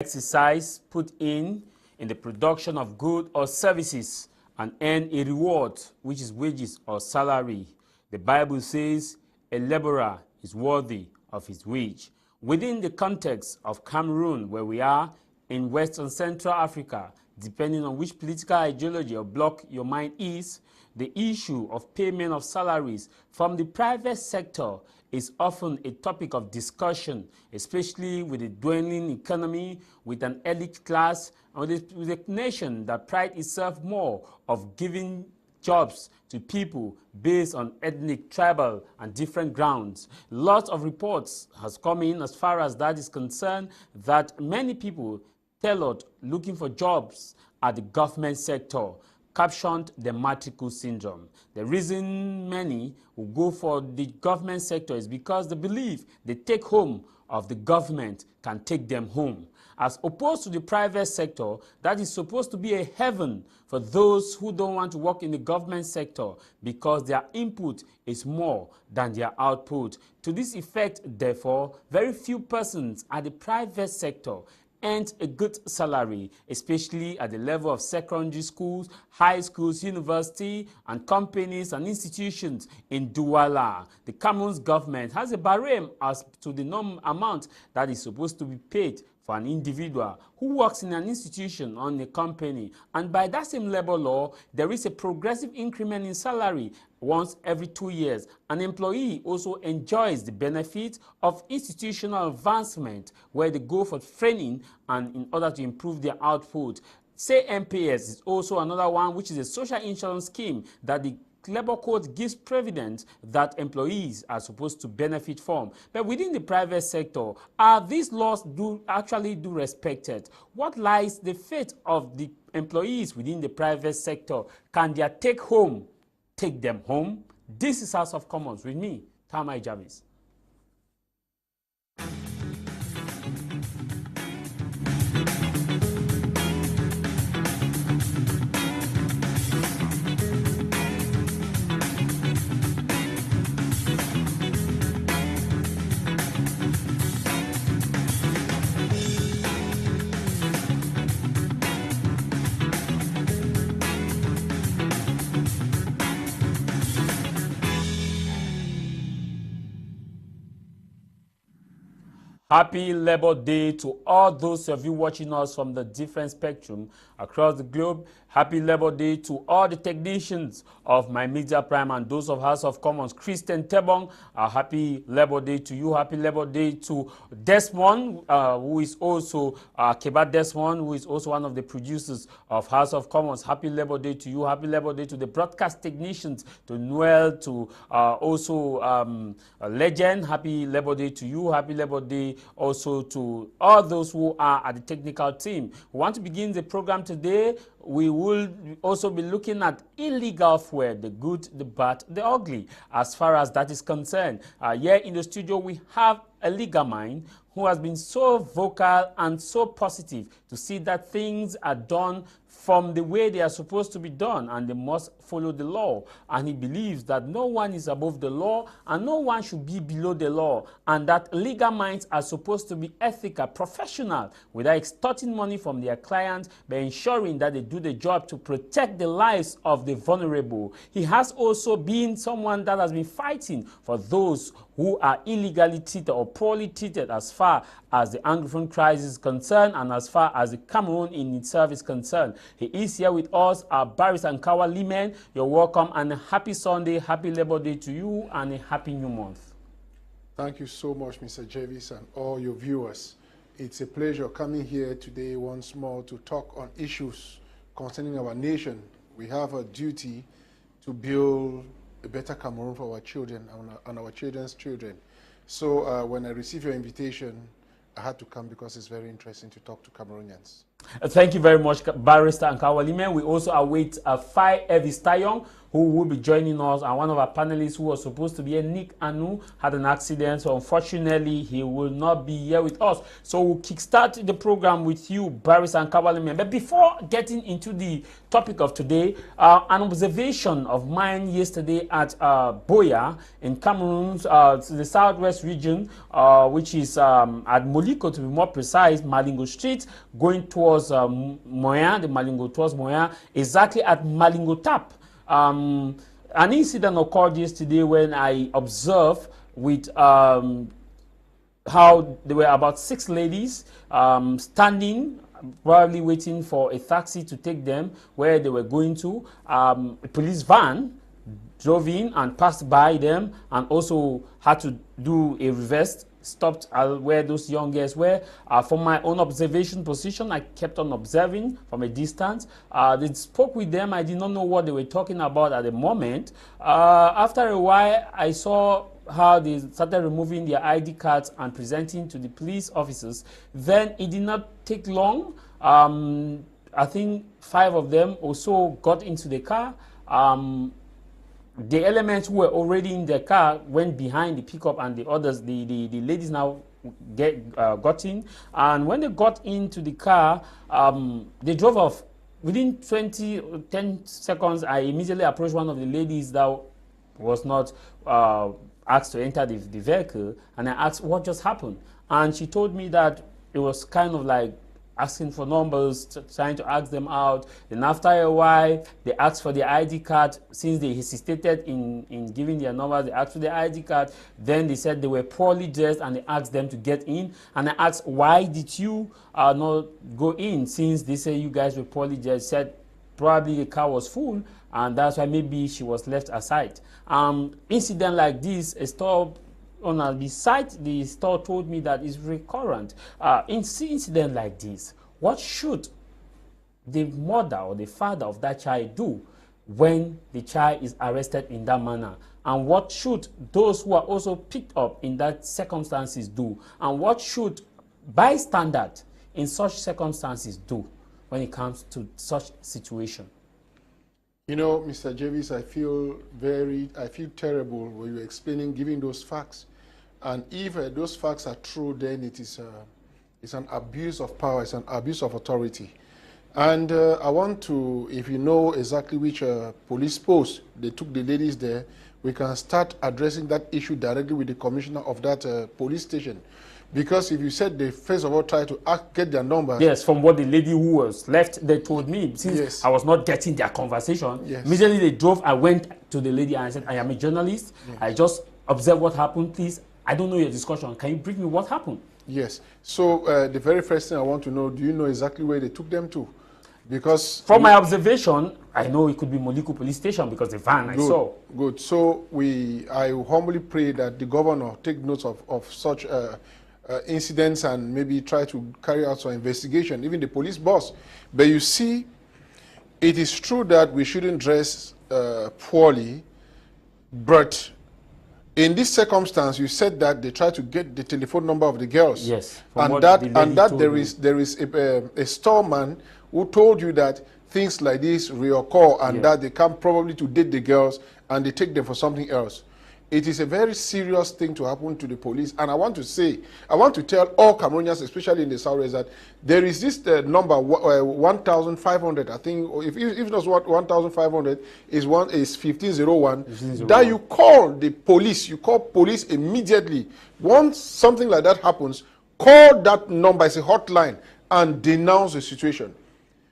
exercise put in the production of goods or services and earn a reward, which is wages or salary. The Bible says a laborer is worthy of his wage. Within the context of Cameroon, where we are in West and Central Africa, depending on which political ideology or bloc your mind is, the issue of payment of salaries from the private sector is often a topic of discussion, especially with a dwindling economy, with an elite class, and with a nation that prides itself more of giving jobs to people based on ethnic, tribal, and different grounds. Lots of reports has come in as far as that is concerned, that many people tell us looking for jobs at the government sector, captioned the matricule syndrome. The reason many will go for the government sector is because they believe the take home of the government can take them home, as opposed to the private sector that is supposed to be a heaven for those who don't want to work in the government sector because their input is more than their output. To this effect, therefore, very few persons at the private sector earned a good salary, especially at the level of secondary schools, high schools, university, and companies and institutions in Douala. The Cameroon's government has a barème as to the amount that is supposed to be paid for an individual who works in an institution or in a company. And by that same labor law, there is a progressive increment in salary once every 2 years. An employee also enjoys the benefit of institutional advancement, where they go for training and in order to improve their output. Say MPS is also another one, which is a social insurance scheme that the Labor Code gives precedent that employees are supposed to benefit from. But within the private sector, are these laws actually respected? What lies the fate of the employees within the private sector? Can their take home take them home? This is House of Commons with me, Tah Mai Jarvis. Happy Labor Day to all those of you watching us from the different spectrum across the globe. Happy Labor Day to all the technicians of my Mrdia Prime and those of House of Commons. Christain, Tebong, happy Labor Day to you. Happy Labor Day to Desmond, who is also Kebat Desmond, who is also one of the producers of House of Commons. Happy Labor Day to you. Happy Labor Day to the broadcast technicians, to Noel, to also Legend. Happy Labor Day to you. Happy Labor Day also to all those who are at the technical team. We want to begin the program today. We will also be looking at illegal fuel, the good, the bad, the ugly, as far as that is concerned. Here in the studio, we have a legal mind who has been so vocal and so positive to see that things are done from the way they are supposed to be done, and they must follow the law. And he believes that no one is above the law and no one should be below the law, and that legal minds are supposed to be ethical, professional, without extorting money from their clients, but ensuring that they do the job to protect the lives of the vulnerable. He has also been someone that has been fighting for those who are illegally treated or poorly treated as far as the Anglophone crisis is concerned and as far as the Cameroon in itself is concerned. He is here with us, our Barrister Nkawale. You're welcome, and a happy Sunday, happy Labor Day to you, and a happy new month. Thank you so much, Mr. Jarvis, and all your viewers. It's a pleasure coming here today once more to talk on issues concerning our nation. We have a duty to build a better Cameroon for our children and our children's children. So when I received your invitation, I had to come because it's very interesting to talk to Cameroonians. Thank you very much, Barrister Nkawale. We also await Fai Elvis Tayong, who will be joining us, and one of our panelists who was supposed to be Nick Anu had an accident, so unfortunately he will not be here with us. So we'll kickstart the program with you, Barris and Nkawale. But before getting into the topic of today, an observation of mine yesterday at Boya in Cameroon's the southwest region, which is at Moliko, to be more precise, Malingo Street, going towards Moya, the Malingo towards Moya, exactly at Malingo Tap. An incident occurred yesterday when I observed with how there were about 6 ladies standing, probably waiting for a taxi to take them where they were going to. A police van drove in and passed by them, and also had to do a reverse, stopped where those young girls were. From my own observation position, I kept on observing from a distance. They spoke with them. I did not know what they were talking about at the moment. After a while, I saw how they started removing their ID cards and presenting to the police officers. Then it did not take long. I think 5 of them or so got into the car. The elements who were already in the car went behind the pickup, and the others, the ladies now got in. And when they got into the car, they drove off. Within 10 seconds, I immediately approached one of the ladies that was not asked to enter the vehicle, and I asked what just happened. And she told me that it was kind of like asking for numbers, trying to ask them out. Then after a while, they asked for the ID card. Since they hesitated in giving their numbers, they asked for the ID card. Then they said they were poorly dressed, and they asked them to get in. And I asked, why did you not go in, since they say you guys were poorly dressed? Said probably the car was full, and that's why maybe she was left aside. Incident like this, a store owner beside the store told me that it's recurrent. Incident like this, what should the mother or the father of that child do when the child is arrested in that manner? And what should those who are also picked up in that circumstances do? And what should bystanders in such circumstances do when it comes to such situation? You know, Mr. Jarvis, I feel terrible when you're explaining, giving those facts. And if those facts are true, then it's an abuse of power, it's an abuse of authority. And I want to, if you know exactly which police post they took the ladies there, we can start addressing that issue directly with the commissioner of that police station. Because if you said they first of all try to get their numbers. Yes, from what the lady who was left, they told me, since yes, I was not getting their conversation, yes, immediately they drove. I went to the lady and I said, I am a journalist. Yes. I just observed what happened. Please, I don't know your discussion. Can you brief me what happened? Yes. So the very first thing I want to know, do you know exactly where they took them to? Because from my observation, I know it could be Moliko police station because the van I saw. Good. So I humbly pray that the governor take notes of such incidents and maybe try to carry out some investigation, even the police boss. But you see, it is true that we shouldn't dress poorly, but in this circumstance, you said that they tried to get the telephone number of the girls. Yes. And that there is a storeman who told you that things like this reoccur, and that they come probably to date the girls and they take them for something else. It is a very serious thing to happen to the police. And I want to tell all Cameroonians, especially in the Southwest, that there is this number, 1,500, I think, if not 1,500, is 1501, that you call the police. You call police immediately. Once something like that happens, call that number, it's a hotline, and denounce the situation.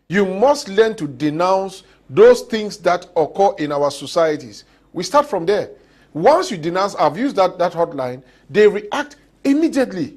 You must learn to denounce those things that occur in our societies. We start from there. Once you denounce, I've used that hotline, they react immediately.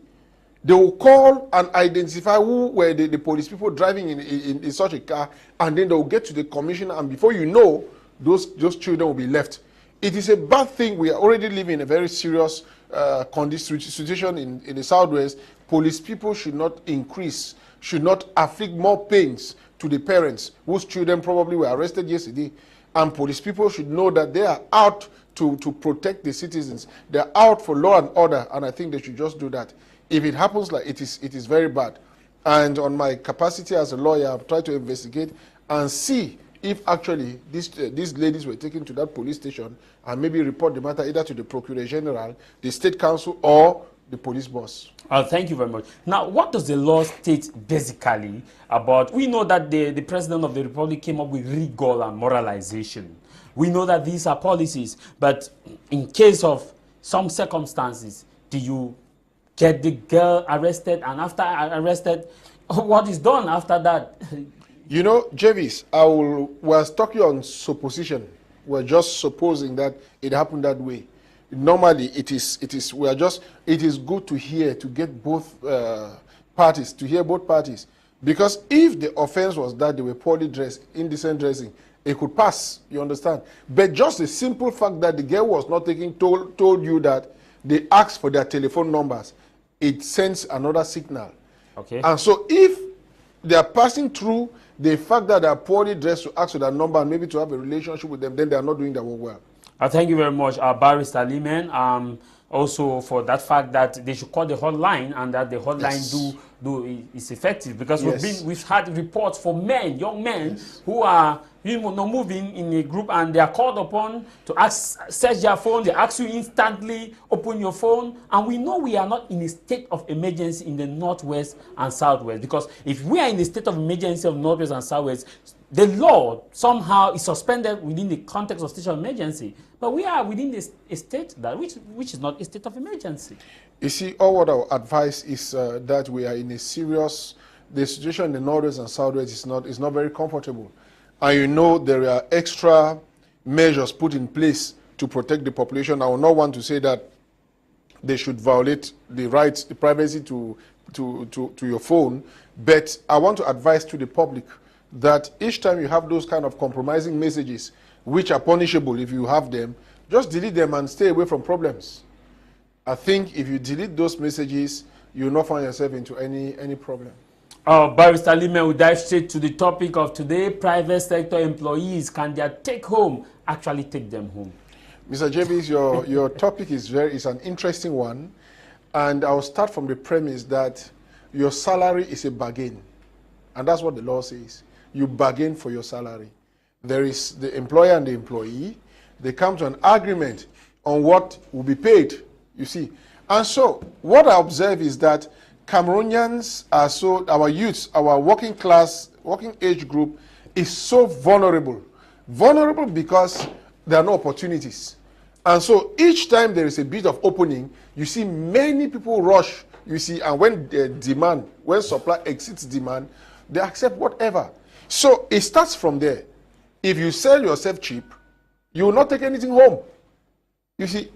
They will call and identify who were the police people driving in such a car, and then they will get to the commissioner, and before you know, those children will be left. It is a bad thing. We are already living in a very serious situation in the Southwest. Police people should not increase, should not afflict more pains to the parents whose children probably were arrested yesterday. And police people should know that they are out to protect the citizens. They are out for law and order, and I think they should just do that. If it happens like it is very bad. And on my capacity as a lawyer, I've tried to investigate and see if actually these ladies were taken to that police station and maybe report the matter either to the Procurator General, the State Council, or the police boss. Thank you very much. Now, what does the law state basically about? We know that the President of the Republic came up with rigor and moralization. We know that these are policies, but in case of some circumstances, do you get the girl arrested, and after arrested, what is done after that? You know, Jarvis, we're talking on supposition. We're just supposing that it happened that way. Normally, it is good to hear, to get both parties, to hear both parties. Because if the offense was that they were poorly dressed, indecent dressing, it could pass, you understand? But just the simple fact that the girl was not told you that they asked for their telephone numbers, it sends another signal. Okay. And so if they are passing through the fact that they are poorly dressed to ask for their number and maybe to have a relationship with them, then they are not doing their work well. Thank you very much, Barrister Liman. Also for that fact that they should call the hotline, and that the hotline is effective, because we've had reports for young men who are moving in a group, and they are called upon to search their phone. They ask you instantly, open your phone, and we know we are not in a state of emergency in the Northwest and Southwest, because if we are in a state of emergency of Northwest and Southwest, the law somehow is suspended within the context of state of emergency. But we are within a state which is not a state of emergency. You see, all what I would advise is that we are in a serious, the situation in the Northwest and Southwest is not very comfortable. And you know there are extra measures put in place to protect the population. I will not want to say that they should violate the rights, the privacy to your phone, but I want to advise to the public that each time you have those kind of compromising messages, which are punishable if you have them, just delete them and stay away from problems. I think if you delete those messages, you will not find yourself into any problem. Barrister Liman, we dive straight to the topic of today. Private sector employees, can their take home actually take them home? Mr. Jarvis, your topic is an interesting one, and I'll start from the premise that your salary is a bargain, and that's what the law says. You bargain for your salary. There is the employer and the employee. They come to an agreement on what will be paid, you see. And so what I observe is that Cameroonians our youths, our working age group is so vulnerable. Vulnerable because there are no opportunities. And so each time there is a bit of opening, you see many people rush, you see, and when supply exceeds demand, they accept whatever. So it starts from there. If you sell yourself cheap, you will not take anything home. You see,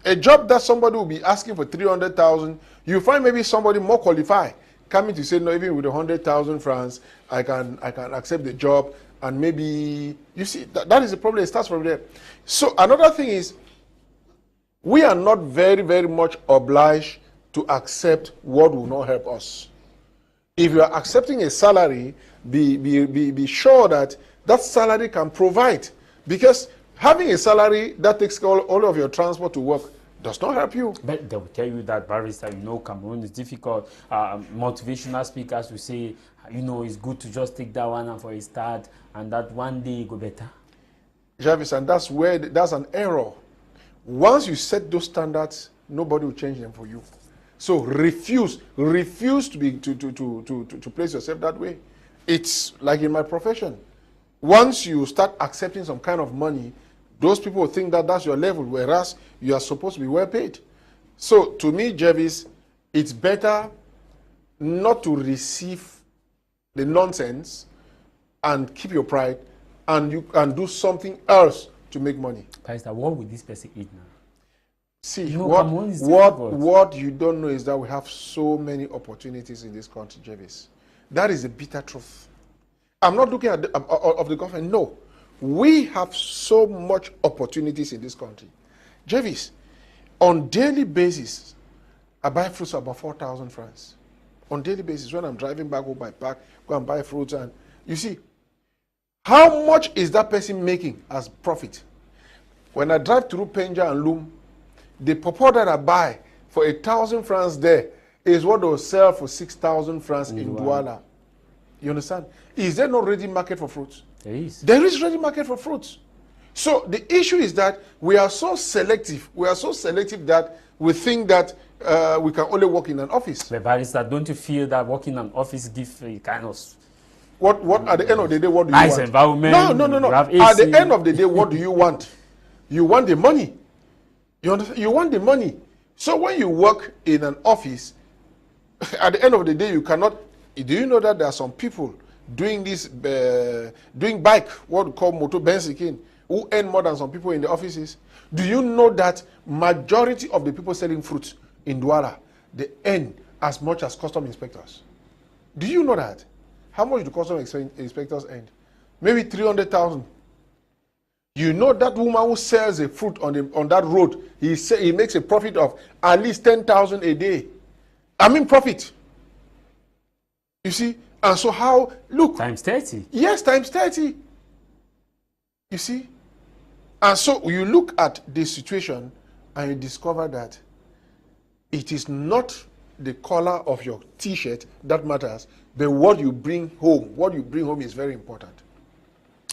a job that somebody will be asking for 300,000, you find maybe somebody more qualified coming to say, no, even with 100,000 francs, I can accept the job, and maybe, you see, that is the problem. It starts from there. So another thing is, we are not very, very much obliged to accept what will not help us. If you are accepting a salary, be sure that that salary can provide, because having a salary that takes all of your transport to work does not help you. But they will tell you that, Barrister, Cameroon is difficult. Motivational speakers will say, it's good to just take that one and for a start, and that one day you go better. Jarvis, and that's an error. Once you set those standards, nobody will change them for you. So refuse to place yourself that way. It's like in my profession. Once you start accepting some kind of money, those people think that that's your level, whereas you are supposed to be well paid. So to me, Jarvis, it's better not to receive the nonsense and keep your pride, and you can do something else to make money. Pastor, what will this person eat now? See, what you don't know is that we have so many opportunities in this country, Jarvis. That is the bitter truth. I'm not looking at the government. No. We have so much opportunities in this country. Jarvis, on daily basis, I buy fruits for about 4,000 francs. On daily basis, when I'm driving back home by park, go and buy fruits. And you see, how much is that person making as profit? When I drive through Penja and Loom, the pawpaw that I buy for 1,000 francs there is what they'll sell for 6,000 francs in Douala. You understand? Is there no ready market for fruits? There is. There is ready market for fruits. So the issue is that we are so selective. We are so selective that we think that we can only work in an office. The barrister, don't you feel that working in an office gives a kind of What at the end of the day, what do you nice want? environment? No. At the end of the day, what do you want? You want the money. You understand? You want the money. So when you work in an office, at the end of the day, you cannot. Do you know that there are some people doing this, doing bike, what we call motor benzikin, who earn more than some people in the offices? Do you know that majority of the people selling fruits in Douala, they earn as much as custom inspectors? Do you know that? How much do custom inspectors earn? Maybe 300,000. You know that woman who sells a fruit on that road, he makes a profit of at least 10,000 a day. I mean profit. You see? And so how, look. Times 30. Yes, times 30. You see? And so you look at the situation and you discover that it is not the color of your t-shirt that matters, but what you bring home. What you bring home is very important.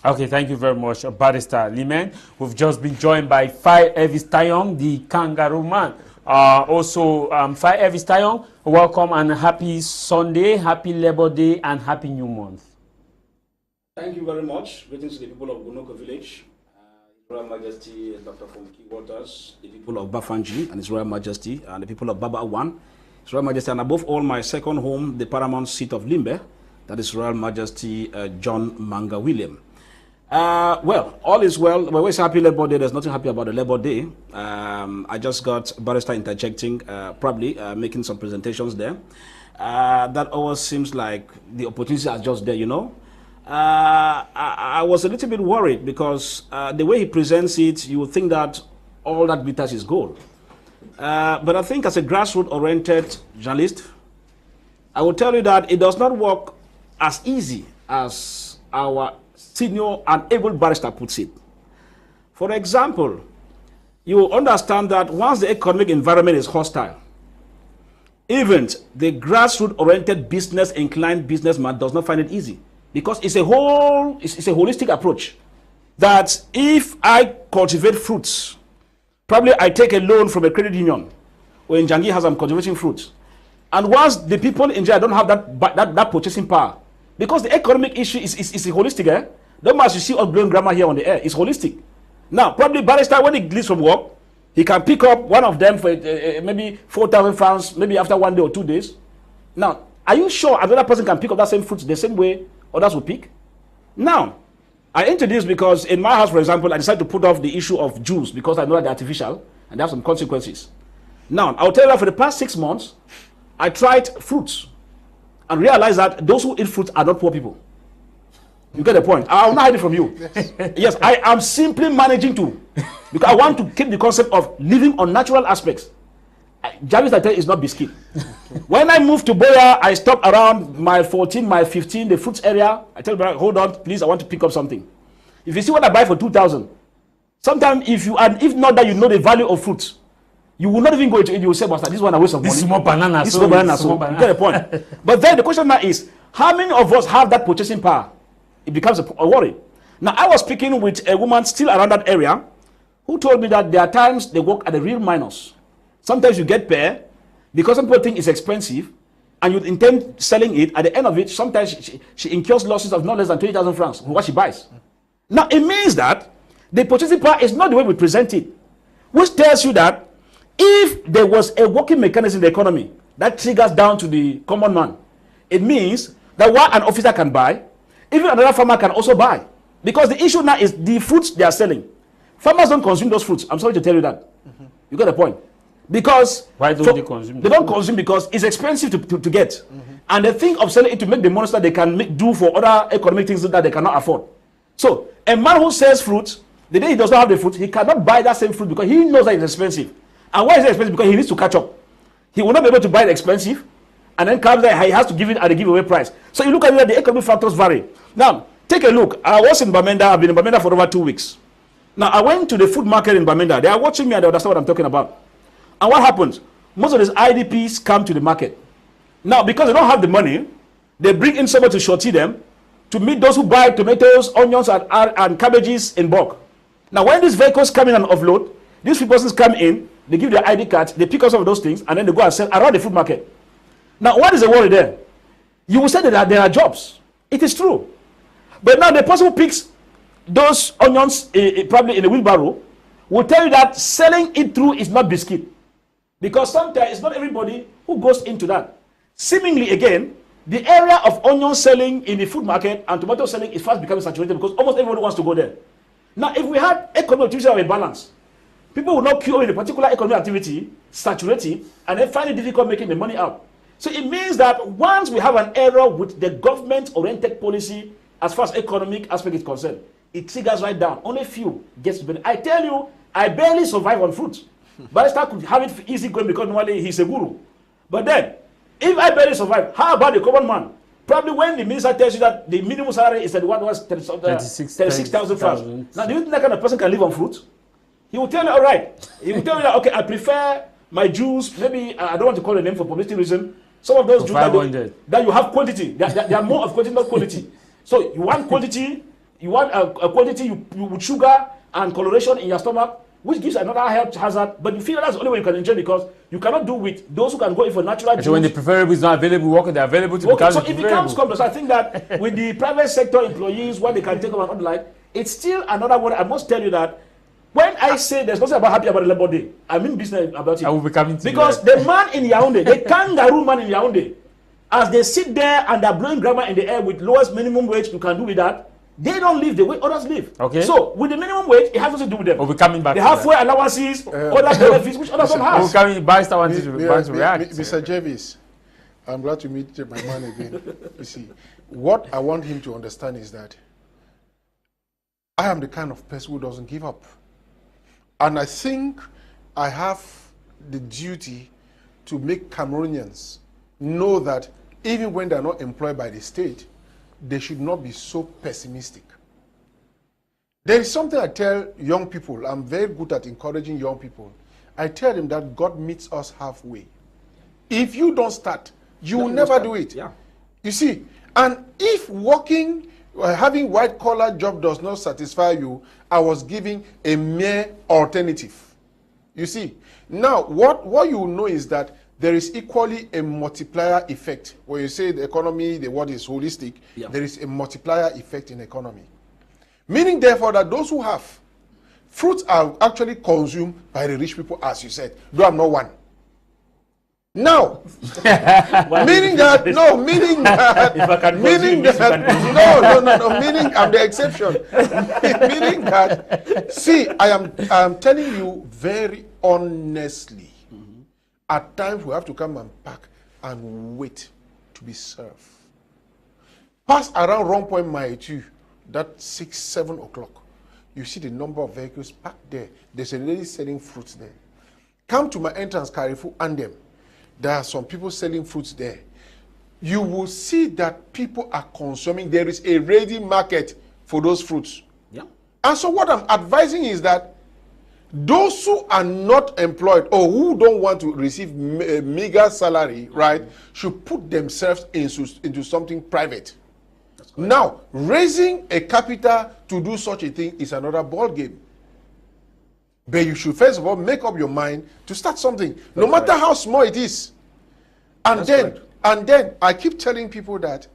Okay, thank you very much, Barrister Limen. We've just been joined by Fai Elvis Tayong, the kangaroo man. Also, Fai Elvis Tayong, welcome and happy Sunday, happy Labor Day, and happy New Month. Thank you very much. Greetings to the people of Gunoko Village, His Royal Majesty Dr. Funke Waters, the people of Bafanji and His Royal Majesty, and the people of Baba One, His Royal Majesty, and above all, my second home, the paramount seat of Limbe, that is Royal Majesty John Manga William. Well, all is well. We always happy Labor Day. There's nothing happy about the Labor Day. I just got Barrister interjecting, probably making some presentations there. That always seems like the opportunity are just there, you know. I was a little bit worried because the way he presents it, you would think that all that glitters is gold. But I think as a grassroots-oriented journalist, I will tell you that it does not work as easy as our senior and able barrister puts it. For example, you understand that once the economic environment is hostile, even the grassroots-oriented business-inclined businessman does not find it easy because it's a holistic approach. That if I cultivate fruits, probably I take a loan from a credit union, or in Jangi has I'm cultivating fruits, and once the people in jail don't have that purchasing power, because the economic issue is holistic, eh? Don't much you see all blowing grammar here on the air. It's holistic. Now, probably barrister, when he leaves from work, he can pick up one of them for maybe 4,000 francs, maybe after 1 day or 2 days. Now, are you sure another person can pick up that same fruit the same way others will pick? Now, I introduced because in my house, for example, I decided to put off the issue of juice because I know that they're artificial and they have some consequences. Now, I'll tell you that for the past 6 months, I tried fruits and realized that those who eat fruits are not poor people. You get the point? I will not hide it from you. Yes. Yes, I am simply managing to, because I want to keep the concept of living on natural aspects. Jarvis, I tell you, is not biscuit. When I moved to Boya, I stopped around mile 14, mile 15, the fruits area. I tell you, hold on, please, I want to pick up something. If you see what I buy for 2,000, sometimes if not that you know the value of fruits, you will not even go into it. You will say, Master, this one a waste of money. This small banana. This small banana. So you get the point. But then the question now is, how many of us have that purchasing power? It becomes a worry. Now, I was speaking with a woman still around that area who told me that there are times they work at the real minus. Sometimes you get pair because some people think it's expensive and you intend selling it. At the end of it, sometimes she incurs losses of not less than 20,000 francs for what she buys. Now, it means that the purchasing power is not the way we present it, which tells you that if there was a working mechanism in the economy that triggers down to the common man, it means that what an officer can buy, even another farmer can also buy. Because the issue now is the fruits they are selling. Farmers don't consume those fruits. I'm sorry to tell you that. You get the point. Because why don't they consume? They don't consume because it's expensive to get. And they think of selling it to make the money that they can do for other economic things that they cannot afford. So a man who sells fruits, the day he does not have the fruit, he cannot buy that same fruit because he knows that it's expensive. And why is it expensive? Because he needs to catch up. He will not be able to buy it expensive, and then comes there, he has to give it at the giveaway price. So you look at it, the economic factors vary. Now, take a look. I was in Bamenda. I've been in Bamenda for over 2 weeks. Now, I went to the food market in Bamenda. They are watching me and they understand what I'm talking about. And what happens? Most of these IDPs come to the market. Now, because they don't have the money, they bring in someone to shorty them to meet those who buy tomatoes, onions, and cabbages in bulk. Now, when these vehicles come in and offload, these persons come in, they give their ID cards, they pick up some of those things, and then they go and sell around the food market. Now, what is the worry there? You will say that there are jobs. It is true. But now the person who picks those onions, probably in a wheelbarrow, will tell you that selling it through is not biscuit. Because sometimes it's not everybody who goes into that. Seemingly, again, the area of onion selling in the food market and tomato selling is fast becoming saturated because almost everybody wants to go there. Now, if we had economic activity of a balance, people would not queue in a particular economic activity, saturate it, and then find it difficult making the money out. So it means that once we have an error with the government-oriented policy as far as economic aspect is concerned, it triggers right down. Only few gets to benefit. I tell you, I barely survive on fruit. Barrister could have it easy going because normally he's a guru. But then, if I barely survive, how about the common man? Probably when the minister tells you that the minimum salary is 36,000 francs. Now, do you think that kind of person can live on fruit? He will tell you, all right. He will tell you that, okay, I prefer my juice, maybe, I don't want to call a name for publicity reason. Some of those juice that you have quantity. They are more of quantity, not quality. So you want quantity, you want a quantity with sugar and coloration in your stomach, which gives another health hazard, but you feel that's the only way you can enjoy because you cannot do with those who can go in for natural juice. So when the preferable is not available, they're available to become so it becomes complex. I think that with the private sector employees, what they can take over and like, it's still another one. I must tell you that when I say there's nothing about happy about the Labor Day, I mean business about it. I will be coming to because the man in Yaoundé, the kangaroo man in Yaoundé, as they sit there and they're blowing grammar in the air with lowest minimum wage you can do with that, they don't live the way others live. Okay. So with the minimum wage, it has nothing to do with them. We'll be coming back. The halfway allowances, other benefits which others don't have. We'll coming by to react. Mr. Jarvis, I'm glad to meet my man again. You see, what I want him to understand is that I am the kind of person who doesn't give up. And I think I have the duty to make Cameroonians know that even when they're not employed by the state, they should not be so pessimistic. There is something I tell young people. I'm very good at encouraging young people. I tell them that God meets us halfway. If you don't start, you will never do it. Yeah. You see, and if working, having white-collar job does not satisfy you, I was giving a mere alternative. You see, now what you know is that there is equally a multiplier effect. When you say the economy, the word is holistic, there is a multiplier effect in economy. Meaning, therefore, that those who have fruits are actually consumed by the rich people, as you said, though I'm not one. Now, meaning that, meaning I'm the exception. Meaning that, see, I am telling you very honestly, at times we have to come and pack and wait to be served. Pass around Wrong Point Mile 2, that 6, 7 o'clock. You see the number of vehicles parked there. There's a lady selling fruits there. Come to my entrance, Carrefour, and them. There are some people selling fruits there. You will see that people are consuming. There is a ready market for those fruits. Yeah. And so what I'm advising is that those who are not employed or who don't want to receive a meager salary, right, should put themselves into something private. Now, raising a capital to do such a thing is another ball game. But you should first of all make up your mind to start something, no matter how small it is. And then I keep telling people that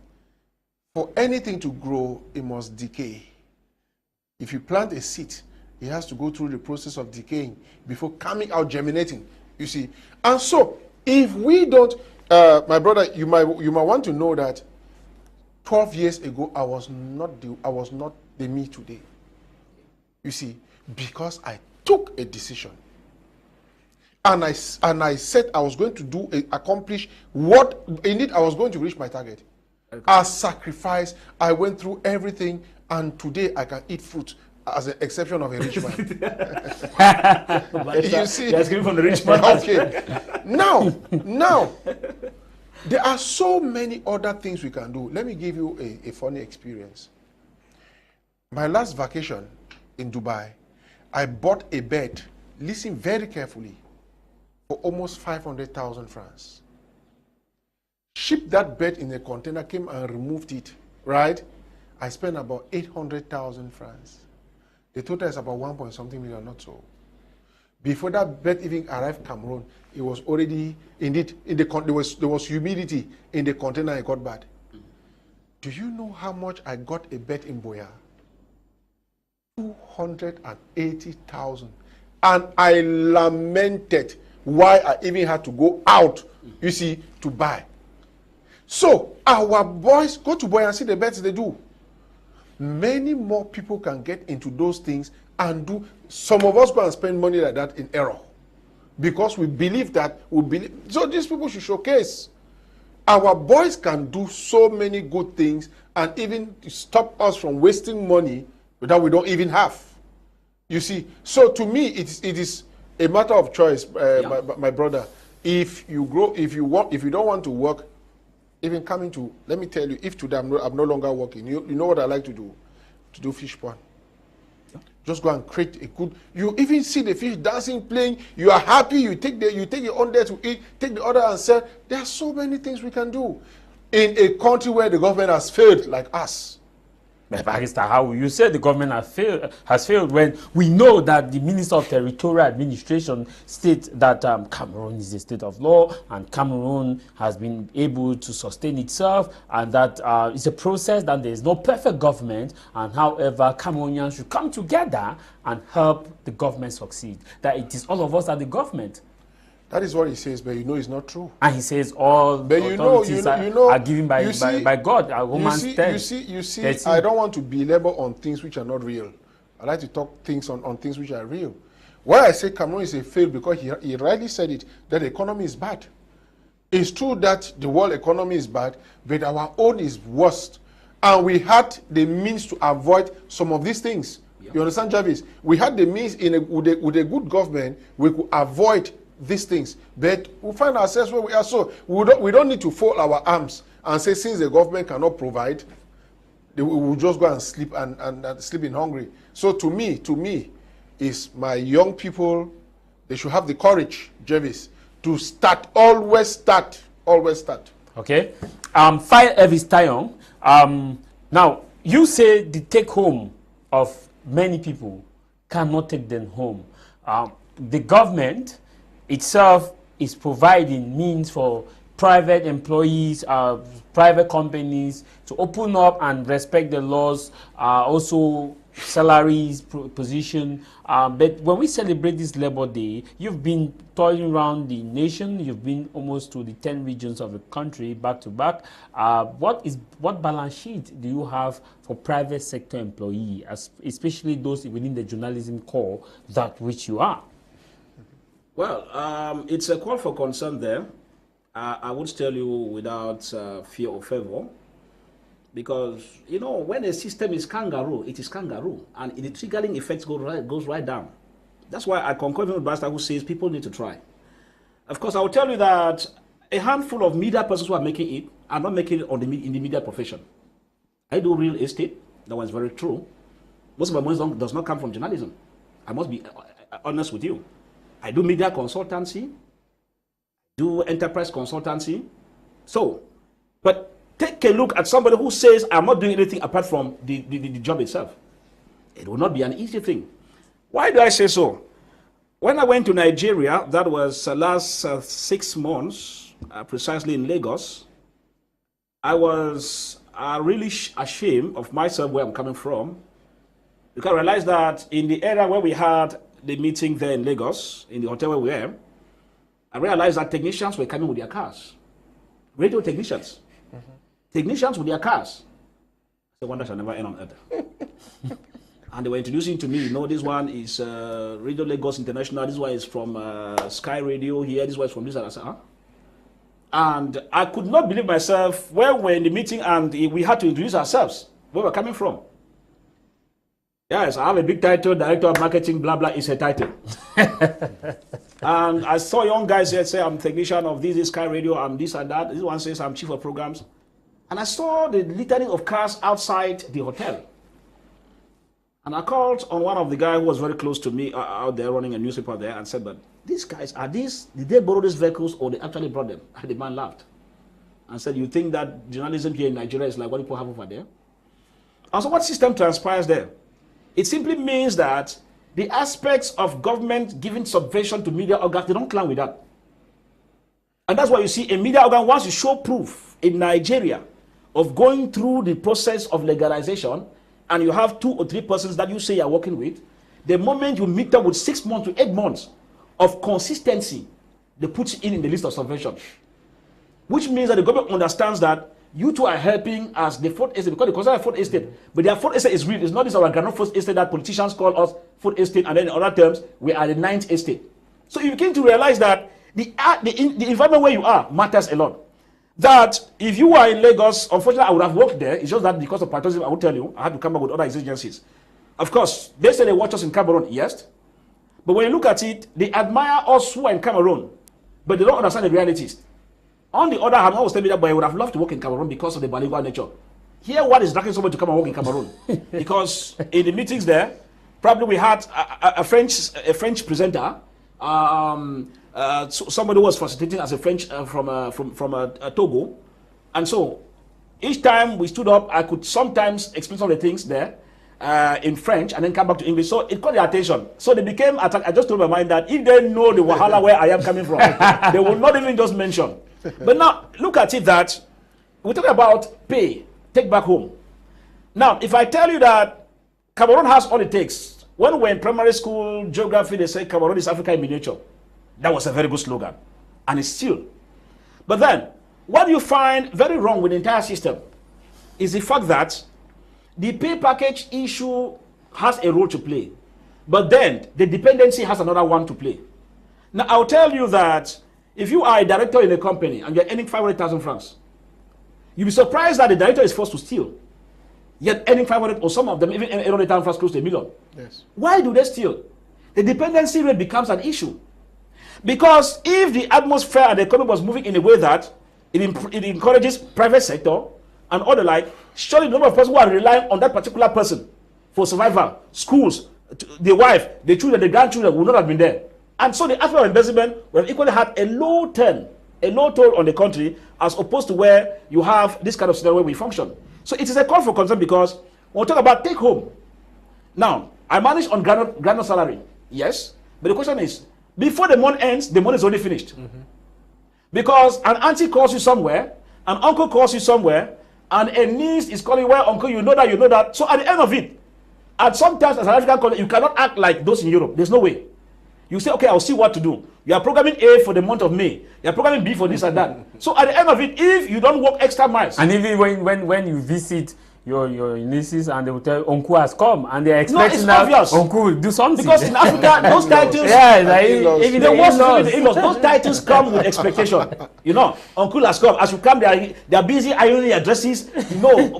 for anything to grow, it must decay. If you plant a seed, it has to go through the process of decaying before coming out germinating. You see, and so if we don't, my brother, you might want to know that 12 years ago I was not the me today. You see, because I took a decision, and I said I was going to accomplish what indeed I was going to reach my target. Okay. As sacrifice, I went through everything, and today I can eat fruit. As an exception of a rich man. You see, that's coming from the rich man. Okay. Now, there are so many other things we can do. Let me give you a funny experience. My last vacation in Dubai, I bought a bed, listen very carefully, for almost 500,000 francs. Shipped that bed in a container, came and removed it, right? I spent about 800,000 francs. The total is about 1 point something million, not so. Before that bet even arrived Cameroon, it was already, indeed, there was humidity in the container. I got bad. Do you know how much I got a bet in Boya? 280,000. And I lamented why I even had to go out, you see, to buy. So our boys go to Boya and see the bets they do. Many more people can get into those things and do. Some of us go and spend money like that in error because we believe that so these people should showcase. Our boys can do so many good things and even stop us from wasting money that we don't even have. You see, so to me it is a matter of choice, my brother. If you don't want to work, even coming to, let me tell you, if today I'm no longer working, you know what I like to do? To do fish pond. Yeah. Just go and create a good, you even see the fish dancing, playing, you are happy, you take your own there to eat, take the other and sell. There are so many things we can do in a country where the government has failed like us. Barrister, how you say the government has failed when we know that the Minister of Territorial Administration states that Cameroon is a state of law and Cameroon has been able to sustain itself, and that it's a process, that there is no perfect government, and however Cameroonians should come together and help the government succeed. That it is all of us at the government. That is what he says, but you know it's not true. And he says all but authorities are given by God. You see, I don't want to belabor on things which are not real. I like to talk things on things which are real. Why I say Cameroon is a fail, because he rightly said it, that the economy is bad. It's true that the world economy is bad, but our own is worst. And we had the means to avoid some of these things. Yep. You understand, Jarvis? We had the means with a good government, we could avoid these things, but we find ourselves where we are. So we don't need to fold our arms and say, since the government cannot provide, we will just go and sleep and sleep in hungry. So to me, is my young people, they should have the courage, Jarvis, to start. Always start. Okay. Fai Elvis Tayong. Now you say the take home of many people cannot take them home. The government itself is providing means for private employees, private companies to open up and respect the laws, also salaries, position. But when we celebrate this Labor Day, you've been touring around the nation. You've been almost to the 10 regions of the country, back to back. What balance sheet do you have for private sector employee, especially those within the journalism corps, that which you are? Well, it's a call for concern there. I would tell you without fear or favor, because, you know, when a system is kangaroo, it is kangaroo, and the triggering effects goes right down. That's why I concur with Barrister who says people need to try. Of course, I will tell you that a handful of media persons who are making it are not making it in the media profession. I do real estate. That was very true. Most of my money does not come from journalism. I must be honest with you. I do media consultancy, do enterprise consultancy. So, but take a look at somebody who says, I'm not doing anything apart from the job itself. It will not be an easy thing. Why do I say so? When I went to Nigeria, that was last 6 months, precisely in Lagos, I was really ashamed of myself, where I'm coming from, because I realized that in the area where we had the meeting there in Lagos, in the hotel where we were, I realized that technicians were coming with their cars. Radio technicians. Technicians with their cars. I said, one that shall never end on earth. And they were introducing to me, you know, this one is Radio Lagos International, this one is from Sky Radio here, this one is from this, and I said, huh? And I could not believe myself where we were in the meeting and we had to introduce ourselves, where we're coming from. Yes, I have a big title, Director of Marketing, blah, blah, is a title. And I saw young guys here say, I'm technician of this Sky Radio, I'm this and that. This one says, I'm chief of programs. And I saw the littering of cars outside the hotel. And I called on one of the guys who was very close to me out there running a newspaper there and said, but these guys, did they borrow these vehicles or they actually brought them? And the man laughed and said, you think that journalism here in Nigeria is like what people have over there? And so what system transpires there? It simply means that the aspects of government giving subvention to media organs, they don't clang with that. And that's why you see a media organ, once you show proof in Nigeria of going through the process of legalization, and you have 2 or 3 persons that you say you're working with, the moment you meet up with 6 months to 8 months of consistency, they put you in the list of subvention. Which means that the government understands that you two are helping as the fourth estate, because they consider a fourth estate, but their fourth estate is real. It's not this our granite fourth estate that politicians call us fourth estate, and then in other terms, we are the 9th estate. So you begin to realize that the environment where you are matters a lot. That if you are in Lagos, unfortunately, I would have worked there. It's just that because of patriotism, I will tell you, I had to come up with other exigencies. Of course, they say they watch us in Cameroon, yes. But when you look at it, they admire us who are in Cameroon, but they don't understand the realities. On the other hand, I was telling you that, but I would have loved to work in Cameroon because of the bilingual nature. Here, what is dragging somebody to come and work in Cameroon? Because in the meetings there, probably we had a French presenter, somebody was facilitating as a French from Togo, and so each time we stood up, I could sometimes explain some of the things there in French and then come back to English. So it caught their attention. So they became. I just told my mind that if they know the wahala where I am coming from, they will not even just mention. But now look at it that we're talking about pay, take back home. Now, if I tell you that Cameroon has all it takes, when we were in primary school geography, they say Cameroon is Africa in miniature. That was a very good slogan, and it's still. But then, what you find very wrong with the entire system is the fact that the pay package issue has a role to play, but then the dependency has another one to play. Now, I'll tell you that if you are a director in a company and you're earning 500,000 francs, you'll be surprised that the director is forced to steal, yet earning 500, or some of them even 800,000 francs, close to $1 million. Yes. Why do they steal? The dependency rate becomes an issue. Because if the atmosphere and the economy was moving in a way that it encourages private sector and other like, surely the number of persons who are relying on that particular person for survival, schools, the wife, the children, the grandchildren would not have been there. And so the aspect of investment would have equally had a low toll on the country, as opposed to where you have this kind of scenario where we function. So it is a call for concern, because when we talk about take home, now I manage on granite salary, yes, but the question is, before the month ends, the money is already finished. Because an auntie calls you somewhere, an uncle calls you somewhere, and a niece is calling, well, uncle, you know that, you know that. So at the end of it, and sometimes as an African colleague, you cannot act like those in Europe. There's no way. You say, okay, I'll see what to do. You are programming A for the month of May. You are programming B for this and that. So at the end of it, if you don't work extra miles. And even when you visit your nieces and they will tell uncle has come and they are expecting that uncle will do something. Because in Africa, those titles, even the worst in-laws, those titles come with expectation. You know, uncle has come. As you come, they are busy ironing your dresses,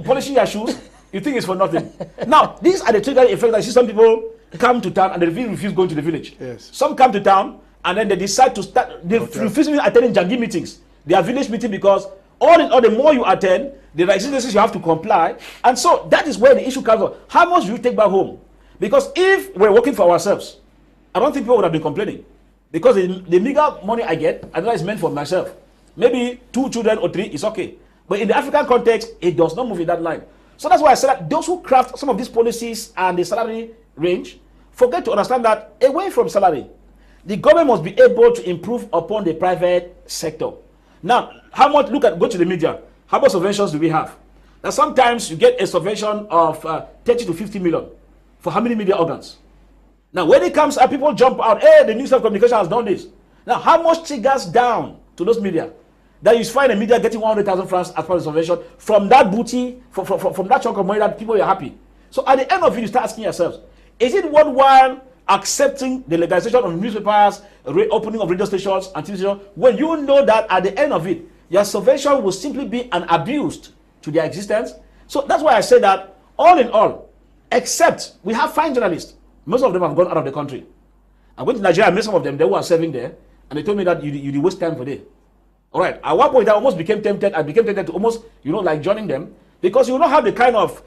polishing your shoes. You think it's for nothing. Now, these are the triggering effects. I see some people come to town and they refuse going to the village. Yes. Some come to town and then they decide to start. They refuse attending Jangi meetings. They are village meetings because all in all, the more you attend, the exigencies you have to comply. And so that is where the issue comes from. How much do you take back home? Because if we're working for ourselves, I don't think people would have been complaining. Because the meager money I get, I know it's meant for myself. Maybe 2 children or 3 is okay. But in the African context, it does not move in that line. So that's why I said that those who craft some of these policies and the salary range forget to understand that away from salary, the government must be able to improve upon the private sector. Now, go to the media. How much subventions do we have? Now, sometimes you get a subvention of 30 to 50 million for how many media organs? Now, when it comes up, people jump out, hey, the Minister of Communication has done this. Now, how much triggers down to those media? That you find a media getting 100,000 francs as part of the subvention from that booty, from that chunk of money that people are happy. So at the end of it, you start asking yourselves, is it worthwhile accepting the legalization of newspapers, reopening of radio stations and TV stations, when you know that at the end of it, your subvention will simply be an abuse to their existence? So that's why I say that, all in all, except we have fine journalists, most of them have gone out of the country. I went to Nigeria, I met some of them, they were serving there, and they told me that you waste time for day. All right, at one point I almost became tempted. I became tempted to almost, like joining them, because you don't have the kind of,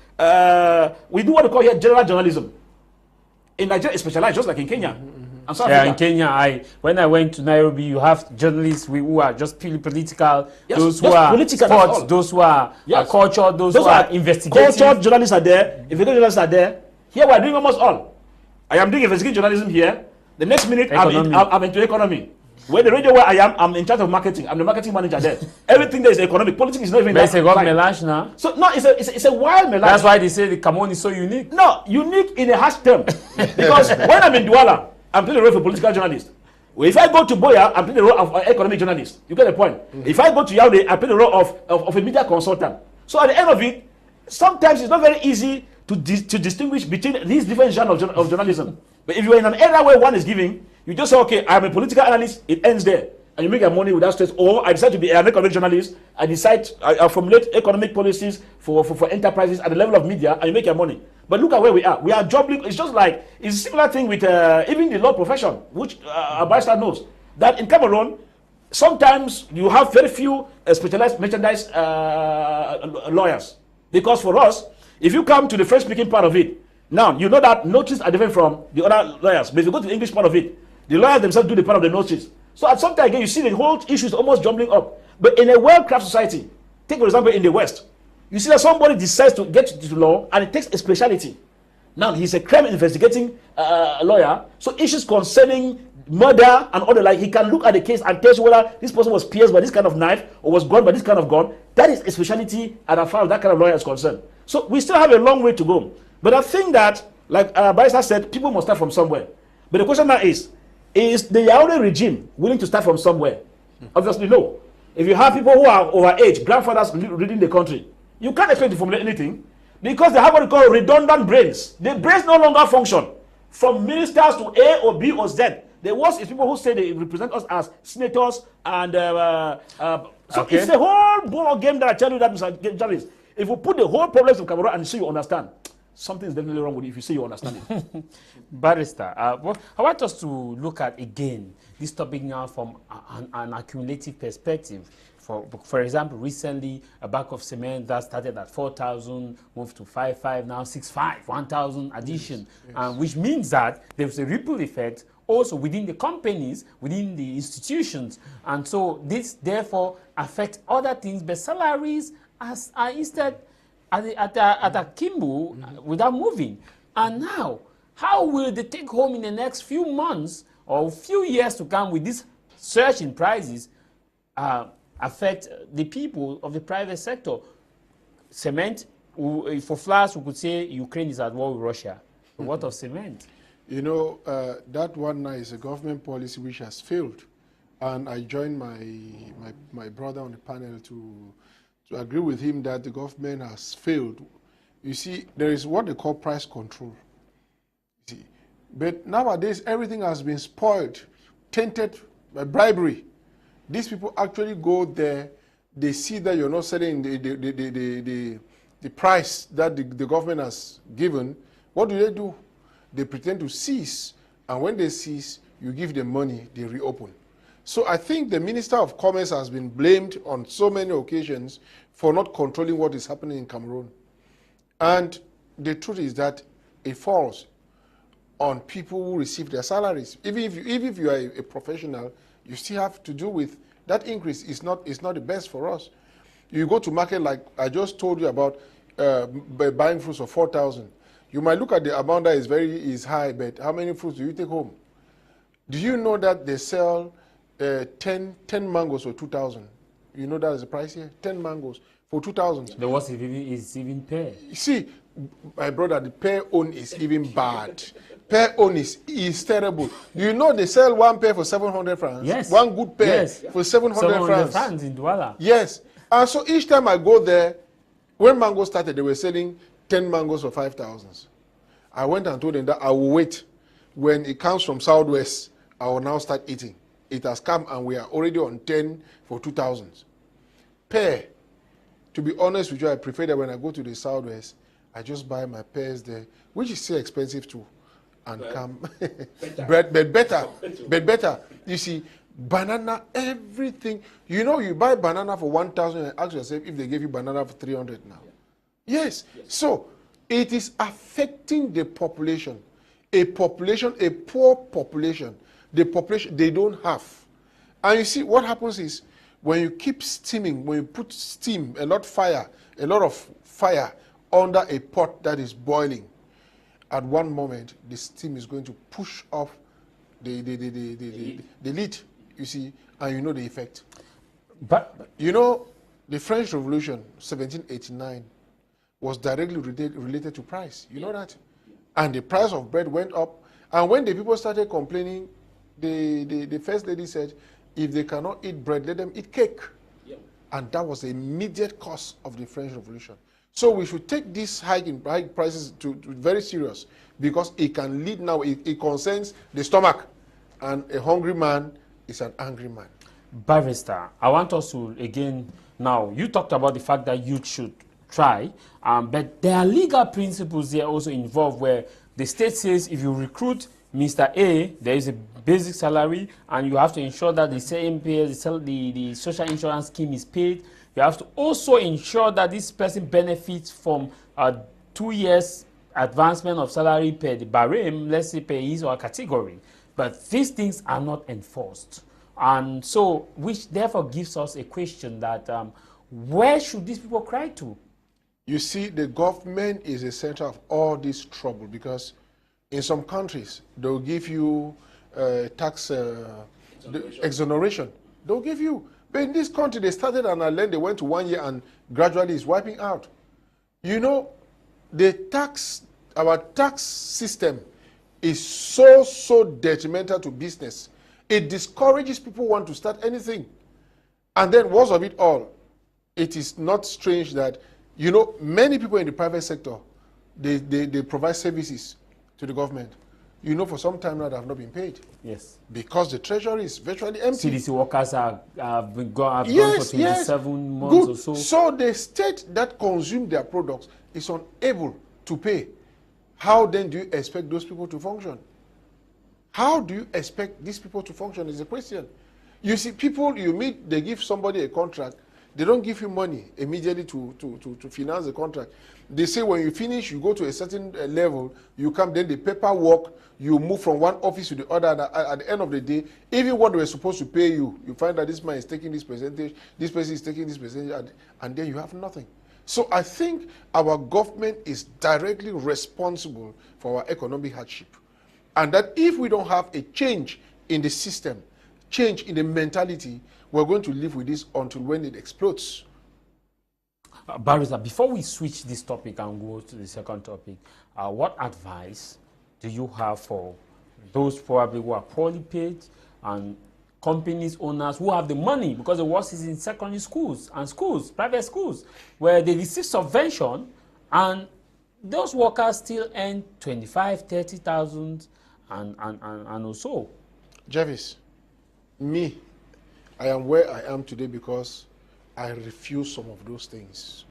we do what we call here general journalism. In Nigeria, it's specialized, just like in Kenya. And South Yeah, Africa. in Kenya, when I went to Nairobi, you have journalists who are just purely political, Yes, those who just are political, that's sports, all. those who are Yes. culture, those who are investigative. Cultured journalists are there, investigative journalists are there. Here we are doing almost all. I am doing investigative journalism here. The next minute, I'm into economy. Where the radio where I am, I'm in charge of marketing. I'm the marketing manager there. Everything there is economic. Politics is not even But it's a that government now. So no, it's a wild melange. That's why they say the Cameroon is so unique. No, unique in a harsh term. Because when I'm in Douala, I'm playing the role of a political journalist. Well, if I go to Boya, I'm playing the role of an economic journalist. You get the point? If I go to Yaoundé, I play the role of a media consultant. So at the end of it, sometimes it's not very easy to distinguish between these different genres of journalism. But if you're in an era where one is giving, you just say, okay, I'm a political analyst, it ends there. And you make your money without stress. Or I decide to be an economic journalist, I formulate economic policies for enterprises at the level of media, and you make your money. But look at where we are. We are jobbing. It's just like, it's a similar thing with even the law profession, which a barrister knows. That in Cameroon, sometimes you have very few specialized merchandise lawyers. Because for us, if you come to the French-speaking part of it, now you know that notices are different from the other lawyers. But if you go to the English part of it, the lawyers themselves do the part of the notice. So at some time again, you see the whole issue is almost jumbling up. But in a well-crafted society, take for example in the West, you see that somebody decides to get to law and it takes a speciality. Now he's a crime investigating lawyer, so issues concerning murder and all the like, he can look at the case and tell you whether this person was pierced by this kind of knife or was gone by this kind of gun. That is a speciality as far as that kind of lawyer is concerned. So we still have a long way to go. But I think that, like Barrister said, people must start from somewhere. But the question now is the Yaoundé regime willing to start from somewhere? Obviously, no. If you have people who are overage, grandfathers leading the country, you can't expect to formulate anything because they have what we call redundant brains. The brains no longer function. From ministers to A or B or Z. The worst is people who say they represent us as senators and so it's a whole ball game that I tell you that, Mr. Jarvis. If you put the whole problems of Cameroon and you say you understand, something is definitely wrong with it if you say you understand it. Barrister, well, I want us to look at again this topic now from an accumulative perspective. For example, recently a bag of cement that started at 4,000 moved to 5,500, now 6,500, 1,000 addition, yes. Which means that there's a ripple effect also within the companies, within the institutions, and so this therefore affects other things, but salaries are instead at a kimbo without moving. And now, how will the take home in the next few months or few years to come with this surge in prices affect the people of the private sector? Cement, for flowers, we could say Ukraine is at war with Russia. But what of cement? You know, that one now is a government policy which has failed. And I joined my brother on the panel to agree with him that the government has failed. You see, there is what they call price control. You see, but nowadays, everything has been spoiled, tainted by bribery. These people actually go there, they see that you're not selling the price that the government has given. What do? They pretend to cease, and when they cease, you give them money, they reopen. So I think the Minister of Commerce has been blamed on so many occasions for not controlling what is happening in Cameroon. And the truth is that it falls on people who receive their salaries. Even if you are a professional, you still have to do with that increase. Is not the best for us. You go to market like I just told you about buying fruits of 4,000. You might look at the amount that is high, but how many fruits do you take home? Do you know that they sell 10 mangoes for 2,000? You know that is the price here? 10 mangoes for 2,000. The worst is even pear. See, my brother, the pear own is even bad. Pear own is terrible. You know they sell one pear for 700 francs? Yes. One good pear yes. for 700 francs. francs in Douala. Yes. And so each time I go there, when mango started, they were selling 10 mangoes for 5,000. I went and told them that I will wait. When it comes from Southwest, I will now start eating. It has come and we are already on 10 for 2,000. Pear, to be honest with you, I prefer that when I go to the Southwest, I just buy my pears there, which is still expensive too, and come. but better. You see, banana, everything. You know, you buy banana for 1,000 and ask yourself if they gave you banana for 300 now. Yes. So it is affecting the population. a population, a poor population, the population they don't have. And you see, what happens is, when you keep steaming, when you put steam, a lot of fire under a pot that is boiling, at one moment, the steam is going to push up the lid, you see, and you know the effect. But you know, the French Revolution, 1789, was directly related to price. You know that? And the price of bread went up. And when the people started complaining, the first lady said, if they cannot eat bread, let them eat cake. Yep. And that was the immediate cause of the French Revolution. So we should take this hike in prices to very serious, because it can lead now, it concerns the stomach. And a hungry man is an angry man. Barrister, I want us to, again, now, you talked about the fact that youth should try, but there are legal principles there also involved, where the state says if you recruit Mr. A, there is a basic salary, and you have to ensure that the same pay, the social insurance scheme is paid. You have to also ensure that this person benefits from 2 years advancement of salary per the barème, let's say per his or category. But these things are not enforced. And so, which therefore gives us a question that where should these people cry to? You see, the government is the center of all this trouble, because in some countries, they'll give you tax exoneration. They'll give you. But in this country, they started and then they went to 1 year and gradually is wiping out. You know, our tax system is so detrimental to business. It discourages people who want to start anything. And then, worst of it all, it is not strange that, you know, many people in the private sector, they provide services to the government. You know, for some time now, they have not been paid. Yes. Because the treasury is virtually empty. CDC workers have gone for 27 months Good. or so. So the state that consume their products is unable to pay. How then do you expect those people to function? How do you expect these people to function is the question. You see, people you meet, they give somebody a contract. They don't give you money immediately to finance the contract. They say when you finish, you go to a certain level, you come, then the paperwork, you move from one office to the other, and at the end of the day, even what they were supposed to pay you, you find that this man is taking this percentage, this person is taking this percentage, and then you have nothing. So I think our government is directly responsible for our economic hardship. And that if we don't have a change in the system, change in the mentality, we're going to live with this until when it explodes. Barrister, before we switch this topic and go to the second topic, what advice do you have for those probably who are poorly paid and companies owners who have the money, because the worst is in secondary schools and private schools, where they receive subvention and those workers still earn 25,000, 30,000 and also? Jarvis, me, I am where I am today because I refuse some of those things.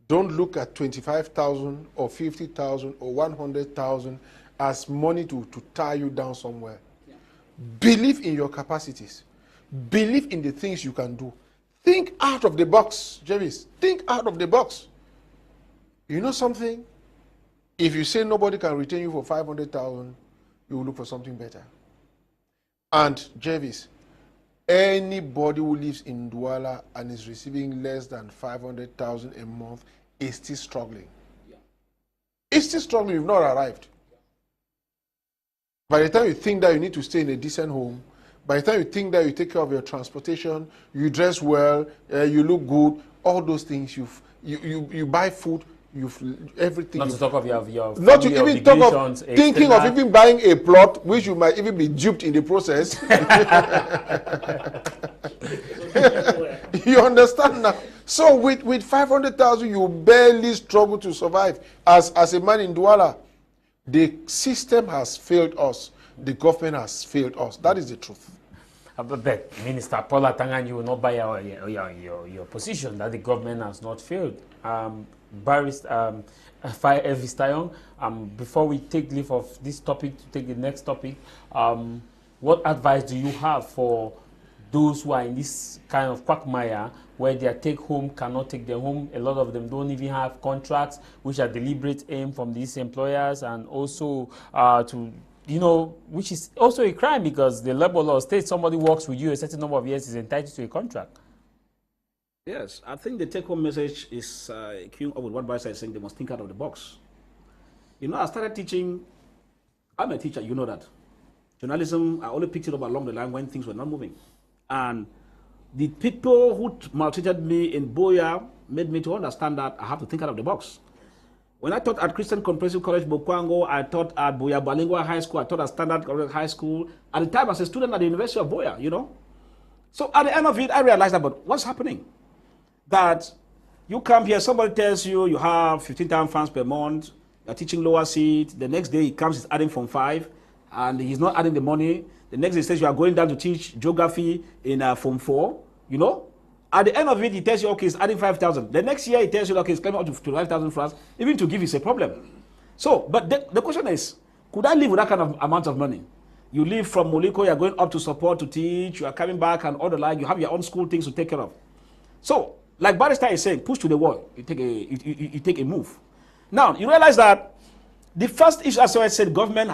Don't look at 25,000 or 50,000 or 100,000 as money to tie you down somewhere. Yeah. Believe in your capacities. Believe in the things you can do. Think out of the box, Jarvis. Think out of the box. You know something? If you say nobody can retain you for 500,000, you will look for something better. And Jarvis, anybody who lives in Douala and is receiving less than 500,000 a month is still struggling. Yeah. It's still struggling. You've not arrived. Yeah. By the time you think that you need to stay in a decent home, by the time you think that you take care of your transportation, you dress well, you look good, all those things, you buy food, everything. Not to talk of your not to even talk of thinking of even buying a plot, which you might even be duped in the process. You understand now? So with 500,000, you barely struggle to survive as a man in Douala. The system has failed us. The government has failed us. That is the truth. But Minister Paula Tangan, you will not buy your position that the government has not failed. Barrister Fai Elvis Tayong, before we take leave of this topic to take the next topic, what advice do you have for those who are in this kind of quagmire where their take-home cannot take them home. A lot of them don't even have contracts, which are deliberate aim from these employers, and also which is also a crime, because the labor law states somebody works with you a certain number of years is entitled to a contract. Yes, I think the take-home message is queuing up with what Barrister is saying. They must think out of the box. I started teaching. I'm a teacher, you know that. Journalism, I only picked it up along the line when things were not moving. And the people who maltreated me in Boya made me to understand that I have to think out of the box. When I taught at Christain Comprehensive College, Bokwango, I taught at Boya Bilingual High School, I taught at Standard College High School. At the time, I was a student at the University of Boya, So at the end of it, I realized that, but what's happening? That you come here, somebody tells you you have 15,000 francs per month, you're teaching lower seat, the next day he comes, he's adding from 5, and he's not adding the money. The next day he says you are going down to teach geography in Form 4, At the end of it, he tells you, okay, he's adding 5,000. The next year, he tells you, okay, he's coming up to 5,000 francs. Even to give is a problem. So, but the question is, could I live with that kind of amount of money? You leave from Moliko, you're going up to support to teach, you are coming back and all the like, you have your own school things to take care of. So, like Barrister is saying, push to the wall, you take a move. Now, you realize that the first issue, as I said, government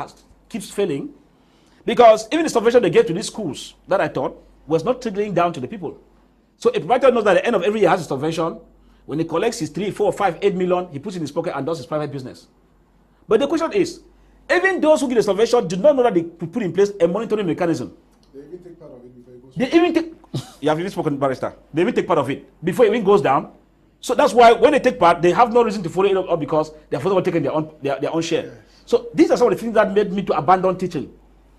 keeps failing, because even the subvention they gave to these schools that I taught was not trickling down to the people. So a provider knows that at the end of every year has a subvention. When he collects his 3, 4, 5, 8 million, he puts it in his pocket and does his private business. But the question is, even those who get the subvention do not know that they put in place a monitoring mechanism. They even take part of it before it goes down. They even take, you have even spoken, Barrister. They even take part of it before it even goes down. So that's why when they take part, they have no reason to follow it up, because they're first of all taking their own share. Yes. So these are some of the things that made me to abandon teaching.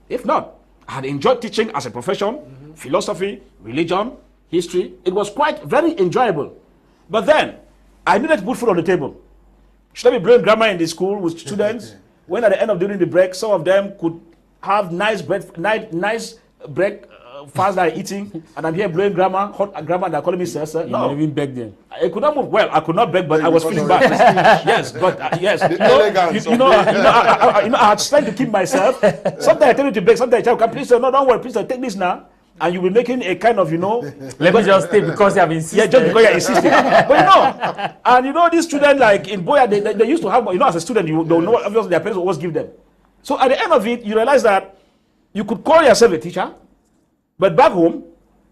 If not, I had enjoyed teaching as a profession, philosophy, religion, history. It was quite very enjoyable. But then, I needed to put food on the table. Should I be blowing grammar in the school with students? When at the end of during the break, some of them could have nice bread fast that I'm eating, and I'm here blowing grammar, hot grammar, and they're calling me sir. No, you even beg them. I could not move. Well, I could not beg, but I was feeling bad. Yes, but yes. I had tried to keep myself. Sometimes I tell you to beg, sometimes I tell you, please, no, don't worry, please, take this now. And you'll be making a kind of, Let me just stay because you have insisted. Yeah, just because you're insisting. But and these students, like in Boya, they used to have, as a student, you don't know, obviously their parents will always give them. So at the end of it, you realize that you could call yourself a teacher, but back home,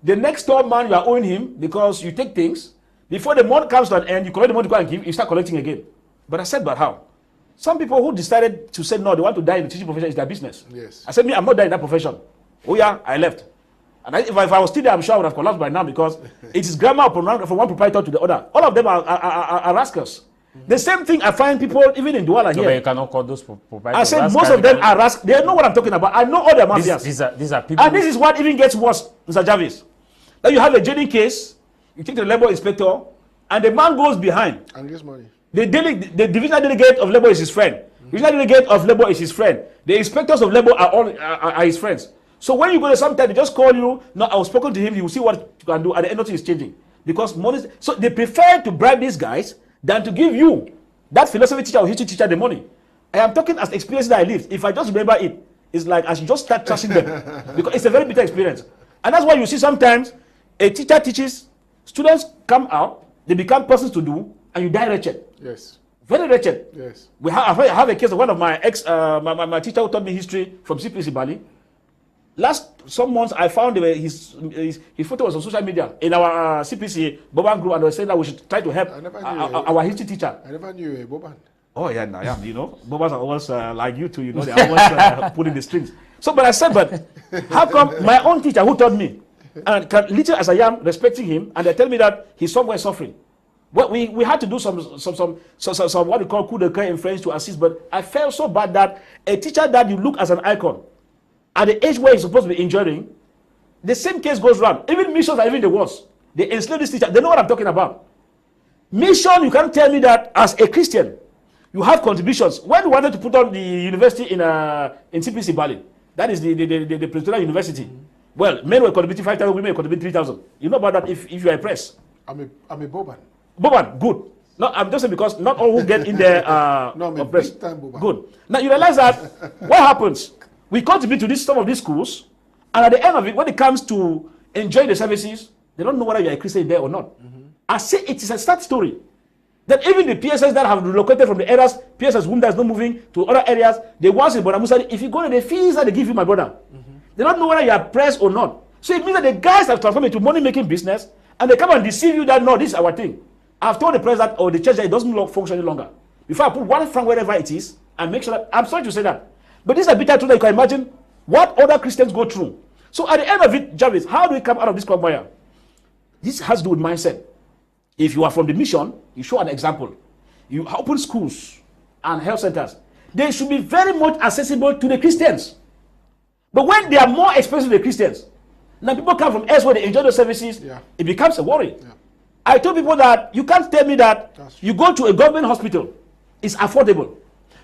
the next door man, you are owing him because you take things. Before the month comes to an end, you collect the money to go and give, you start collecting again. But I said, but how? Some people who decided to say no, they want to die in the teaching profession, is their business. Yes. I said, I'm not dying in that profession. Oh yeah, I left. And if I was still there, I'm sure I would have collapsed by now, because it is grammar from one proprietor to the other. All of them are rascals. The same thing I find people even in Douala here. But you cannot call those proprietors. I said most of them are rascals. They know what I'm talking about. I know all their mafias. These are people. And this is what even gets worse, Mr. Jarvis. Now you have a jailing case, you take the labor inspector, and the man goes behind. And gets money. The divisional delegate of labor is his friend. Divisional delegate of labor is his friend. The inspectors of labor are his friends. So when you go there, sometimes they just call you. No, I was spoken to him. He will see what you can do. At the end, nothing is changing, because money. So they prefer to bribe these guys than to give you, that philosophy teacher or history teacher, the money. I am talking as experience that I lived. If I just remember it, it's like I should just start trashing them, because it's a very bitter experience. And that's why you see sometimes a teacher teaches, students come out, they become persons to do, and you die wretched. Yes. Very wretched. Yes. I have a case of one of my my teacher who taught me history from CPC Bali. Some months, I found his photo was on social media in our CPC Boban group, and they were saying that we should try to help our history teacher. I never knew a Boban. Oh yeah, I am. Bobans are always like you two. They're always pulling the strings. So, but I said, but how come my own teacher who taught me, and little as I am respecting him, and they tell me that he's somewhere suffering. Well, we had to do some what we call coup de cœur in French to assist, but I felt so bad that a teacher that you look as an icon, at the age where he's supposed to be enjoying, the same case goes round. Even missions are even the worst. They enslave this teacher. They know what I'm talking about. Mission, you can't tell me that as a Christian, you have contributions. When we wanted to put on the university in CPC Bali, that is the Presbyterian University. Well, men were contributing 5,000, women were contributing 3,000. You know about that if you are a press. I'm a Boban. Boban, good. No, I'm just saying because not all who get in there no, I'm a press. big time Boban. Good. Now you realize that what happens? We contribute to some of these schools, and at the end of it, when it comes to enjoy the services. They don't know whether you are a Christian there or not. I say it is a sad story. That even the PSS that have relocated from the areas, PSS whom that's not moving to other areas, they once in Brother Musa, if you go to the fees that they give you, my brother, they don't know whether you are pressed or not. So it means that the guys have transformed into money-making business, and they come and deceive you that, no, this is our thing. I've told the president or the church that it doesn't function any longer. Before I put 1 franc wherever it is, and make sure that, I'm sorry to say that, but this is a bitter truth that you can imagine what other Christians go through. So at the end of it, Jarvis, how do we come out of this quagmire? This has to do with mindset. If you are from the mission, you show an example. You open schools and health centers. They should be very much accessible to the Christians. But when they are more expensive to the Christians, now people come from elsewhere, they enjoy the services, it becomes a worry. I told people that you can't tell me that you go to a government hospital, it's affordable.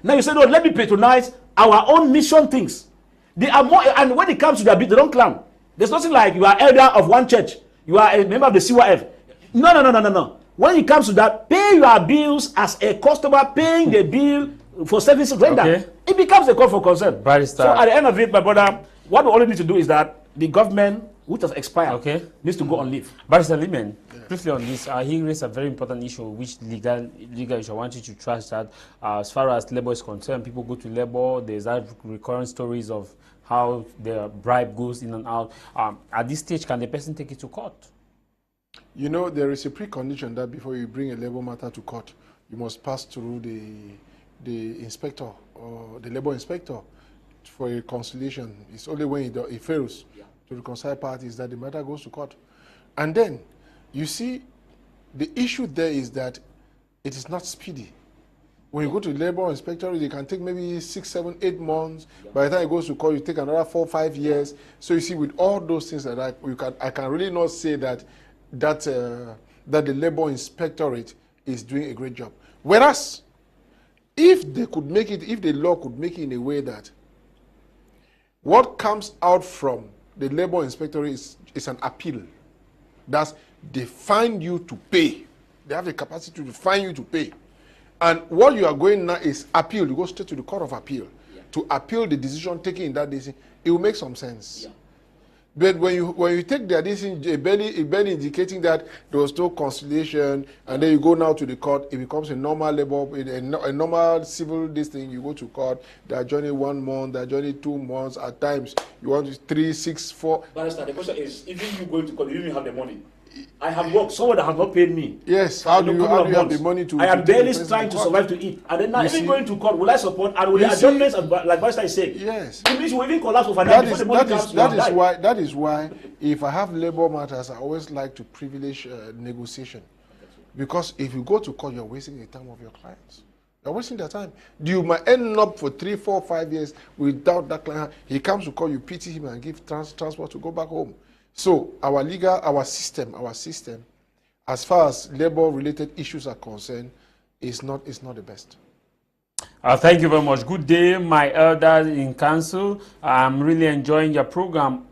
Now you say, no, let me patronize our own mission things. They are more, and when it comes to their bit, they don't clown. There's nothing like you are elder of one church, you are a member of the CYF. No. When it comes to that, pay your bills as a customer, paying the bill for services rendered. It becomes a call for concern. So at the end of it, my brother, what we only need to do is that the government, which has expired, needs to go on leave. Barrister Limen, briefly on this, he raised a very important issue, which legal issue. I want you to trust that as far as labor is concerned, people go to labor, there's that recurrent stories of how the bribe goes in and out. At this stage, can the person take it to court? You know, there is a precondition that before you bring a labor matter to court, you must pass through the inspector or the labor inspector for a conciliation. It's only when it fails to reconcile parties that the matter goes to court. And then, you see, the issue there is that it is not speedy. When you go to the labor inspector, they can take maybe 6, 7, 8 months. By the time it goes to court, you take another 4, 5 years. So you see, with all those things that I can really not say that the labor inspectorate is doing a great job. Whereas, if they could make it, if the law could make it in a way that what comes out from the labor inspectorate is an appeal. That's they find you to pay. They have the capacity to find you to pay. And what you are going now is appeal. You go straight to the court of appeal to appeal the decision taken in that decision. It will make some sense. But when you take the decision, barely indicating that there was no conciliation, and then you go now to the court, it becomes a normal labor, a normal civil this thing. You go to court, they are joining 1 month, they are joining 2 months. At times, you want 3, 6, 4. Barrister, the question is, even you going to court, you don't even have the money. I have worked, someone that has not paid me. Yes, how do you have the money to? I am barely trying to survive to eat. And then now, even going to court, will I support? And will the adjustments, like Barrister is saying? Yes. It means we even collapse over that. That is why, if I have labor matters, I always like to privilege negotiation. Because if you go to court, you're wasting the time of your clients. You're wasting their time. You might end up for 3, 4, 5 years without that client. He comes to court, you pity him and give transport to go back home. So our system, as far as labor-related issues are concerned, is not the best. Thank you very much. Good day, my elders in council. I'm really enjoying your program.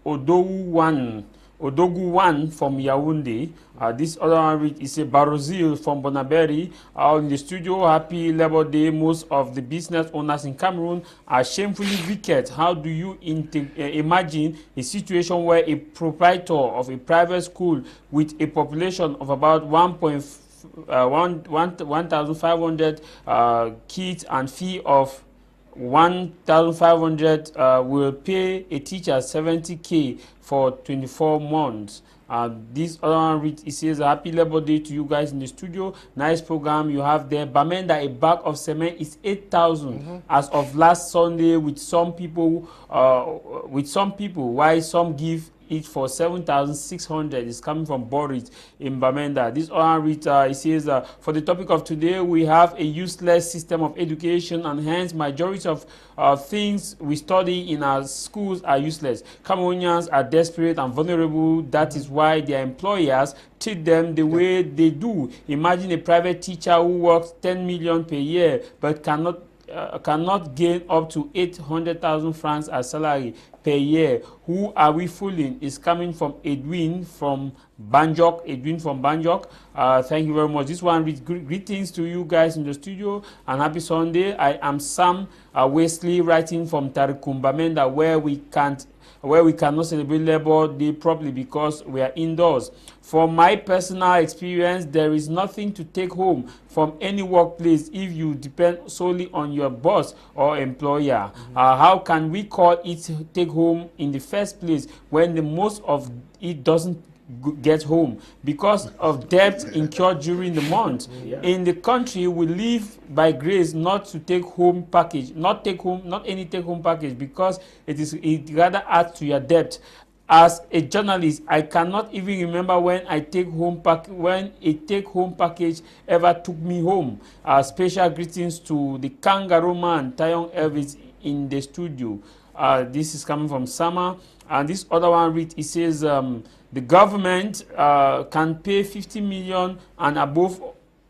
Odogu One from Yaoundé. This other one is a Barozil from Bonaberi. In the studio, happy Labor Day. Most of the business owners in Cameroon are shamefully wicked. How do you imagine a situation where a proprietor of a private school with a population of about 1,500 kids and fee of 1,500 will pay a teacher 70K for 24 months. This other read, it says happy Labor Day to you guys in the studio. Nice program you have there. Bamenda, a bag of cement is 8,000 as of last Sunday. With some people, why some give it for 7,600 is coming from Boris in Bamenda. This other read, it says for the topic of today, we have a useless system of education, and hence majority of things we study in our schools are useless. Cameroonians are desperate and vulnerable. That is why their employers treat them the way they do. Imagine a private teacher who works 10 million per year but cannot gain up to 800,000 francs as salary. per year. Who are we fooling? Is coming from Edwin from Banjok. Edwin from Banjok. Thank you very much. This one reads, greetings to you guys in the studio and happy Sunday. I am Sam Wesley writing from Tarikumbamenda, where we cannot celebrate Labor Day properly because we are indoors. From my personal experience, there is nothing to take home from any workplace if you depend solely on your boss or employer. How can we call it take home in the first place when the most of it doesn't get home because of debt incurred during the month? In the country we live by grace not to take home package, not any take home package, because it rather adds to your debt. As a journalist, I cannot even remember when a take home package ever took me home. Special greetings to the kangaroo man Tayong Elvis in the studio. This is coming from Sama, and this other one reads, it says the government can pay 50 million and above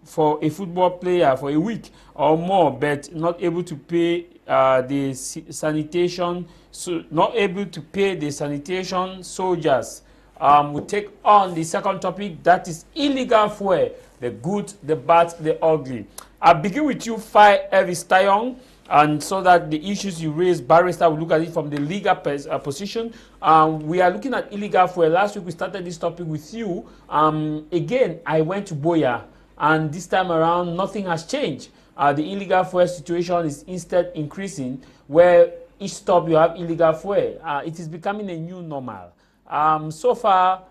for a football player for a week or more, but not able to pay the sanitation, not able to pay the sanitation soldiers. We take on the second topic, that is illegal fuel, the good, the bad, the ugly. I'll begin with you, Fai Elvis Tayong, and so that the issues you raised, Barrister will look at it from the legal position. We are looking at illegal fuel. Last week we started this topic with you. Again, I went to Boya, and this time around nothing has changed. The illegal fuel situation is instead increasing, where each stop you have illegal fuel. It is becoming a new normal. So far,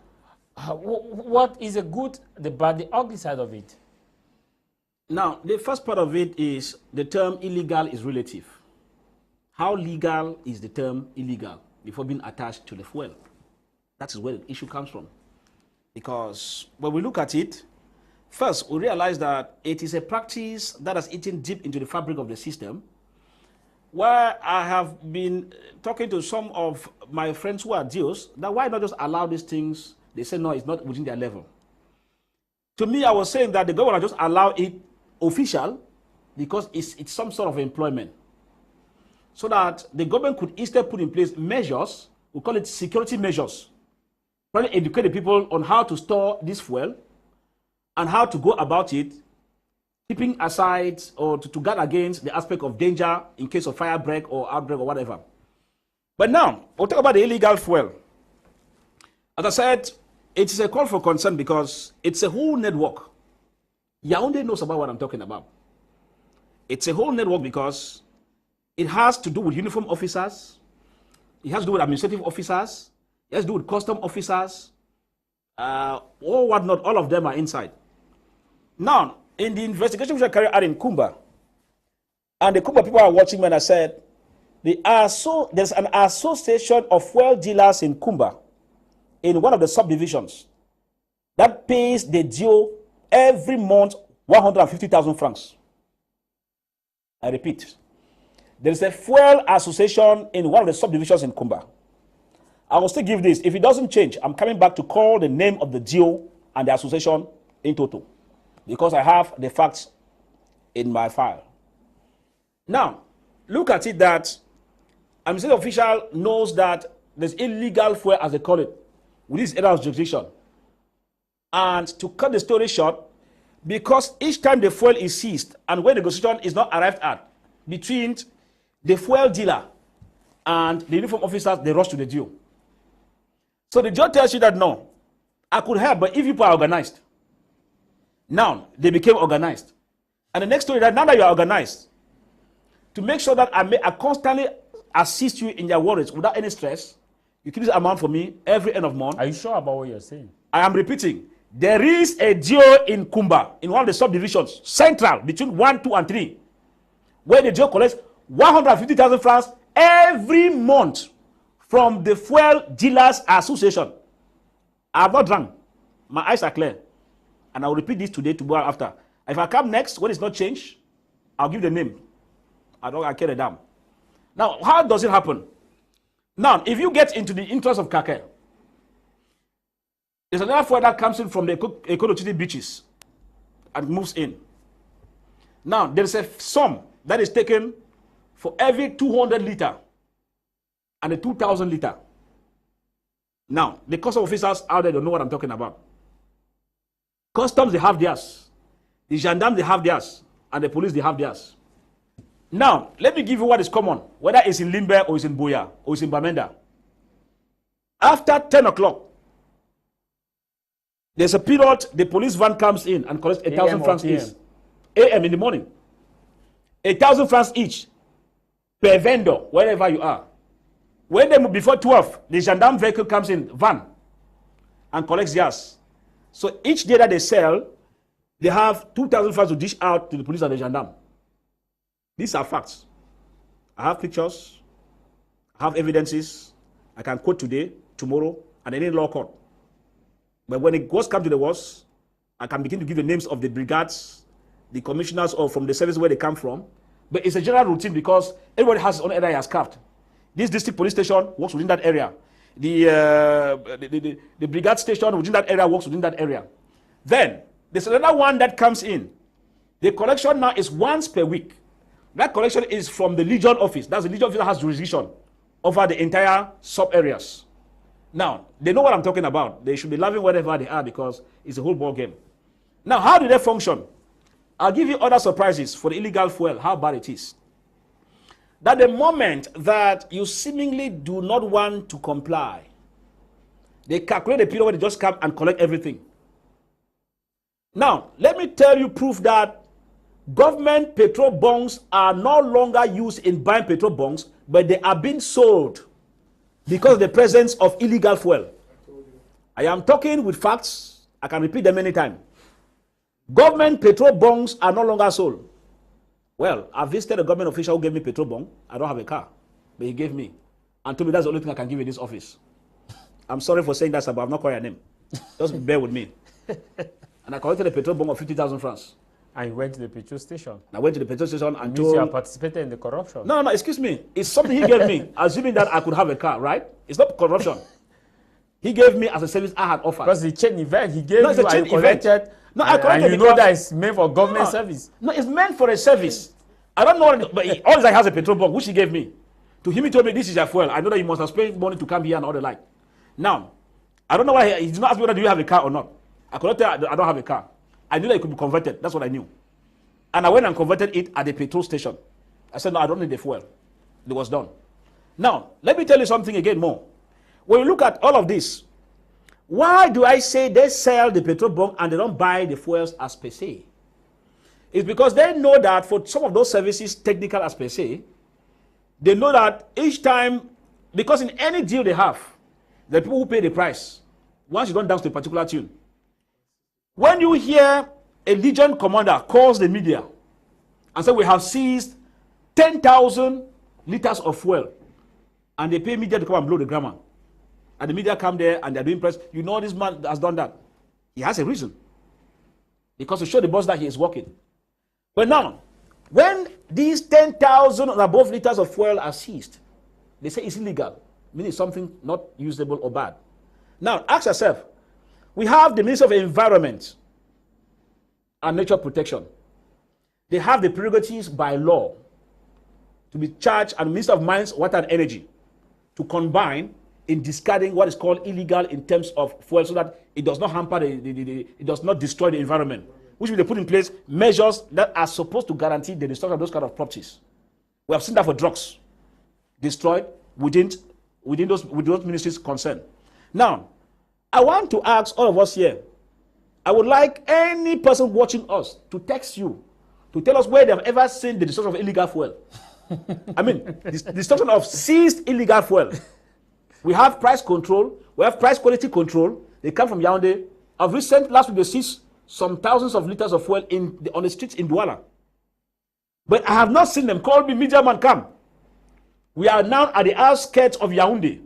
what is the good, the bad, the ugly side of it? Now, the first part of it is the term illegal is relative. How legal is the term illegal before being attached to the fuel? That is where the issue comes from. Because when we look at it, first, we realize that it is a practice that has eaten deep into the fabric of the system, where I have been talking to some of my friends who are deals, that why not just allow these things? They say, no, it's not within their level. To me, I was saying that the government just allow it official because it's some sort of employment. So that the government could instead put in place measures, we call it security measures, probably educate the people on how to store this fuel and how to go about it, keeping aside or to guard against the aspect of danger in case of fire break or outbreak or whatever. But now, we'll talk about the illegal fuel. As I said, it is a call for concern because it's a whole network. Yaoundé knows about what I'm talking about. It's a whole network because it has to do with uniform officers, it has to do with administrative officers, it has to do with custom officers, or whatnot, all of them are inside. Now, in the investigation which I carried out in Kumba, and the Kumba people are watching when I said, there's an association of fuel dealers in Kumba, in one of the subdivisions, that pays the DO every month 150,000 francs. I repeat, there is a fuel association in one of the subdivisions in Kumba. I will still give this. If it doesn't change, I'm coming back to call the name of the DO and the association in total, because I have the facts in my file. Now, look at it that an administrative official knows that there's illegal fuel, as they call it, with this area of jurisdiction. And to cut the story short, because each time the fuel is seized and when the negotiation is not arrived at between the fuel dealer and the uniform officers, they rush to the DO. So the judge tells you that no, I could help, but if you are organized. Now, they became organized. And the next story, that now that you are organized, to make sure that I constantly assist you in your worries without any stress, you keep this amount for me every end of month. Are you sure about what you're saying? I am repeating. There is a DO in Kumba, in one of the subdivisions, central, between 1, 2, and 3, where the DO collects 150,000 francs every month from the Fuel Dealers Association. I have not drunk. My eyes are clear. And I will repeat this today, tomorrow, after. If I come next, when it's not changed, I'll give the name. I carry it down. Now, how does it happen? Now, if you get into the interest of Kake, there's another fuel that comes in from the Econochiti beaches and moves in. Now, there's a sum that is taken for every 200 liter and a 2,000 liter. Now, the custom officers out there don't know what I'm talking about. Customs, they have theirs. The gendarmes, they have theirs. And the police, they have theirs. Now, let me give you what is common, whether it's in Limbe or it's in Boya or it's in Bamenda. After 10 o'clock, there's a period the police van comes in and collects 1,000 francs each. AM in the morning. 1,000 francs each per vendor, wherever you are. When they move before 12, the gendarme vehicle comes in, van, and collects theirs. So each day that they sell, they have 2,000 francs to dish out to the police and the gendarme. These are facts. I have pictures, I have evidences, I can quote today, tomorrow, and any law court. But when it comes to the worst, I can begin to give the names of the brigades, the commissioners, or from the service where they come from. But it's a general routine because everybody has his own area he has carved. This district police station works within that area. The brigade station within that area works within that area. Then, there's another one that comes in. The collection now is once per week. That collection is from the Legion office. That's the Legion office that has jurisdiction over the entire sub-areas. Now, they know what I'm talking about. They should be laughing wherever they are because it's a whole ball game. Now, how do they function? I'll give you other surprises for the illegal fuel, how bad it is. That the moment that you seemingly do not want to comply, they calculate a period where they just come and collect everything. Now, let me tell you proof that government petrol bonds are no longer used in buying petrol bonds, but they are being sold because of the presence of illegal fuel. I am talking with facts. I can repeat them anytime. Government petrol bonds are no longer sold. Well, I visited a government official who gave me petrol bond. I don't have a car, but he gave me. And told me that's the only thing I can give in this office. I'm sorry for saying that, sir, but I'm not calling your name. Just bear with me. And I collected a petrol bond of 50,000 francs. And you went to the petrol station. I went to the petrol station and told you participated in the corruption. No, excuse me. It's something he gave me, assuming that I could have a car, right? It's not corruption. He gave me as a service I had offered. Because the chain event he gave you, I collected. No, I collected. And you know that it's meant for government service. No, it's meant for a service. I don't know, but all this guy has a petrol bomb, which he gave me. To him, he told me, this is your fuel. I know that you must have spent money to come here and all the like. Now, I don't know why he did not ask me whether do you have a car or not. I collected, I don't have a car. I knew that it could be converted. That's what I knew. And I went and converted it at the petrol station. I said, no, I don't need the fuel. It was done. Now, let me tell you something again more. When you look at all of this, why do I say they sell the petrol bomb and they don't buy the fuels as per se? It's because they know that for some of those services, technical as per se, they know that each time, because in any deal they have, the people who pay the price, once you don't dance to a particular tune. When you hear a Legion commander calls the media and say, we have seized 10,000 liters of fuel, and they pay media to come and blow the grammar, and the media come there and they're doing press, you know this man has done that. He has a reason. Because to show the boss that he is working. But now, when these 10,000 or above liters of fuel are seized, they say it's illegal, meaning something not usable or bad. Now, ask yourself, we have the Ministry of Environment and Nature Protection. They have the prerogatives by law to be charged, and Minister of Mines, Water and Energy to combine in discarding what is called illegal in terms of fuel so that it does not hamper, it does not destroy the environment. Which means they put in place measures that are supposed to guarantee the destruction of those kind of properties. We have seen that for drugs destroyed within those ministries concerned. Now, I want to ask all of us here, I would like any person watching us to text you to tell us where they have ever seen the destruction of illegal fuel. I mean, the destruction of seized illegal fuel. We have price control, we have price quality control. They come from Yaoundé. Last week they seized some thousands of liters of fuel on the streets in Douala. But I have not seen them. Call me, media man, come. We are now at the outskirts of Yaoundé.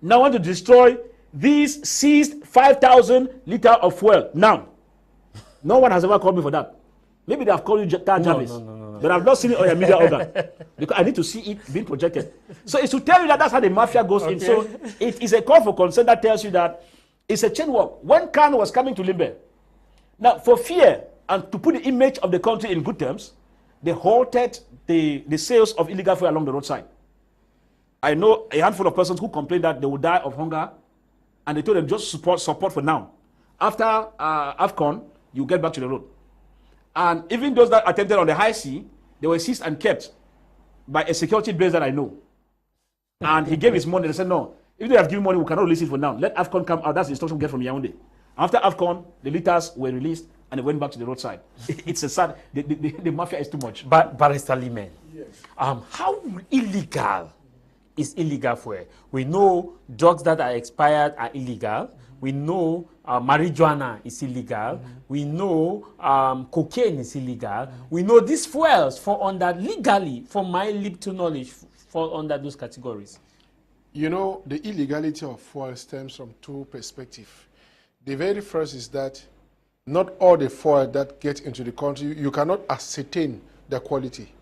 Now want to destroy these seized 5,000 liters of fuel. Now, no one has ever called me for that. Maybe they have called you Tah Jarvis. No. But I've not seen it on your media organ. Because I need to see it being projected. So it's to tell you that that's how the mafia goes in. So it is a call for concern that tells you that it's a chain work. When Khan was coming to Limbe, now for fear and to put the image of the country in good terms, they halted the sales of illegal fuel along the roadside. I know a handful of persons who complained that they will die of hunger, and they told them just support for now. After AFCON, you get back to the road. And even those that attempted on the high sea, they were seized and kept by a security base that I know. And he gave his money. They said, no, if they have given money, we cannot release it for now. Let AFCON come out. That's the instruction we get from Yaoundé. After AFCON, the leaders were released and they went back to the roadside. It's a sad, the mafia is too much. But Barrister Limen, Yes. how illegal is illegal fuel? We know drugs that are expired are illegal. We know marijuana is illegal. We know cocaine is illegal. We know these fuels fall under legally, from my lip-to knowledge, fall under those categories. You know, the illegality of fuel stems from two perspectives. The very first is that not all the fuel that gets into the country, you cannot ascertain the quality.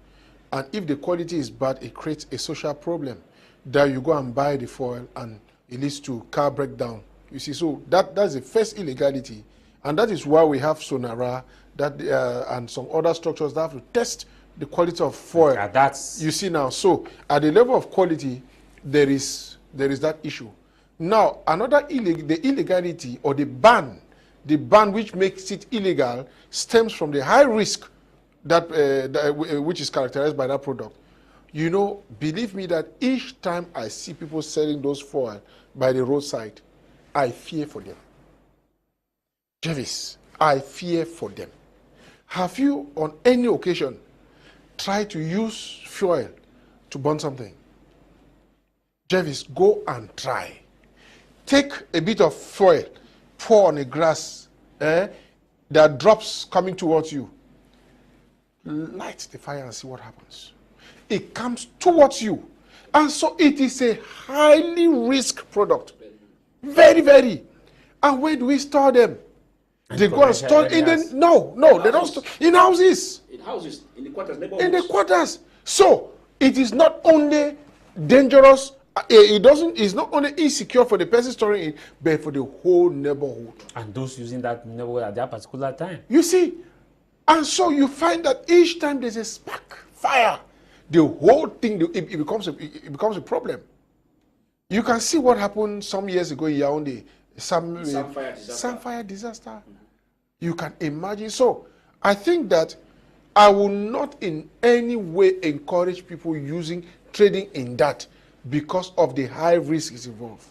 And if the quality is bad, it creates a social problem. That you go and buy the fuel and it leads to car breakdown. You see, so that's the first illegality. And that is why we have Sonara and some other structures that have to test the quality of fuel. That's... You see now, so at the level of quality, there is that issue. Now, the illegality or the ban which makes it illegal stems from the high risk which is characterized by that product. You know, believe me that each time I see people selling those fuel by the roadside, I fear for them. Jarvis, I fear for them. Have you, on any occasion, tried to use fuel to burn something? Jarvis, go and try. Take a bit of fuel, pour on the grass, there are drops coming towards you. Light the fire and see what happens. It comes towards you. And so it is a highly risk product. Very, very. And where do we store them? They go and store in the... No, they don't store in houses. In houses, in the quarters, neighborhoods. In the quarters. So it is not only dangerous, it's not only insecure for the person storing it, but for the whole neighborhood. And those using that neighborhood at that particular time. You see, and so you find that each time there's a spark, fire, the whole thing, it becomes a problem. You can see what happened some years ago in Yaoundé, some fire disaster. You can imagine. So I think that I will not in any way encourage people trading in that because of the high risks involved.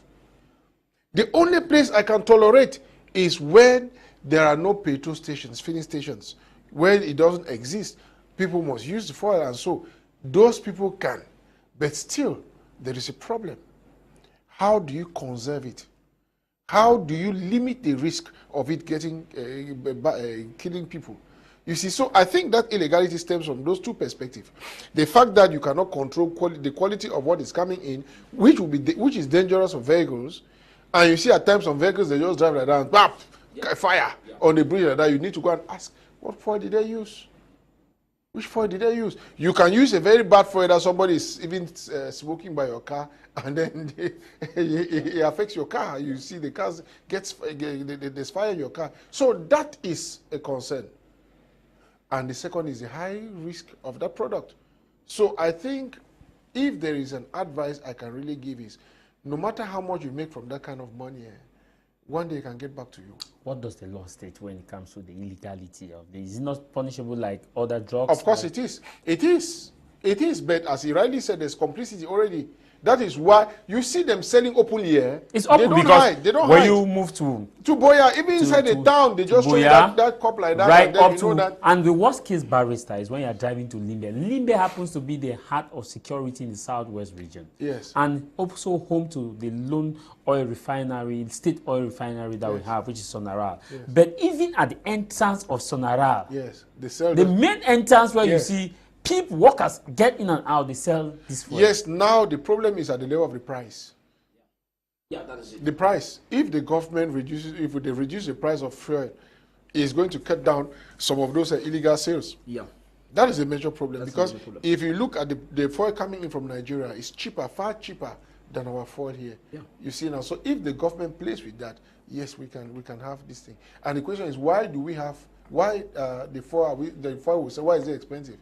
The only place I can tolerate is when there are no petrol stations, filling stations. When it doesn't exist, people must use the fuel, and so those people can. But still, there is a problem. How do you conserve it? How do you limit the risk of it getting killing people? You see, so I think that illegality stems from those two perspectives. The fact that you cannot control the quality of what is coming in, which is dangerous for vehicles, and you see at times some vehicles they just drive like that, bap, fire on the bridge like that. You need to go and ask, what fuel did they use? Which fuel did they use? You can use a very bad fuel that somebody is even smoking by your car, and then it affects your car. You see the cars there's fire in your car. So that is a concern. And the second is the high risk of that product. So I think if there is an advice I can really give is, no matter how much you make from that kind of money, one day it can get back to you. What does the law state when it comes to the illegality of this? Is it not punishable like other drugs? Of course it is. It is. It is, but as he rightly said, there's complicity already. That is why you see them selling openly here. It's open because they don't when hide. you move to Boya, even inside the town, they just show you that cup like that. Right and then up you know to, that. and the worst case barrister is when you are driving to Limbe. Limbe happens to be the heart of security in the southwest region. Yes. And also home to the lone oil refinery, state oil refinery that we have, which is Sonaral. Yes. But even at the entrance of Sonaral, Yes, they sell the main entrance where you see people, workers get in and out, they sell this fuel. Yes, now the problem is at the level of the price. Yeah, that is it. The price. If the government if they reduce the price of fuel, it's going to cut down some of those illegal sales. Yeah. That is a major problem. That's because a major problem. if you look at the fuel coming in from Nigeria, it's cheaper, far cheaper than our fuel here. Yeah. You see now. So if the government plays with that, yes, we can have this thing. And the question is, why do we have the fuel we say, why is it expensive?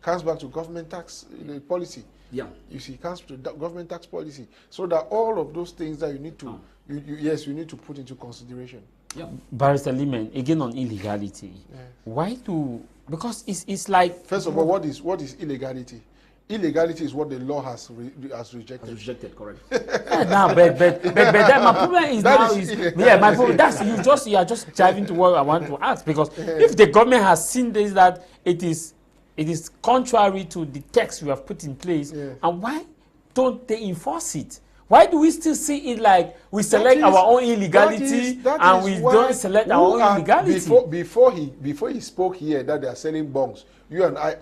comes back to government tax policy. Yeah. You see, it comes to government tax policy. So that all of those things that you need to, you need to put into consideration. Yeah. Barrister Lehman, again on illegality. Yes. Why do, because it's like... First of all, what is illegality? Illegality is what the law has rejected. Has rejected, correct. No, but then my problem is my problem, that's you are just diving to what I want to ask, because if the government has seen this, that it is contrary to the text we have put in place, and why don't they enforce it? Why do we still see it like we select our own illegality and we don't select our own illegality? Before he spoke here that they are selling bongs, you and I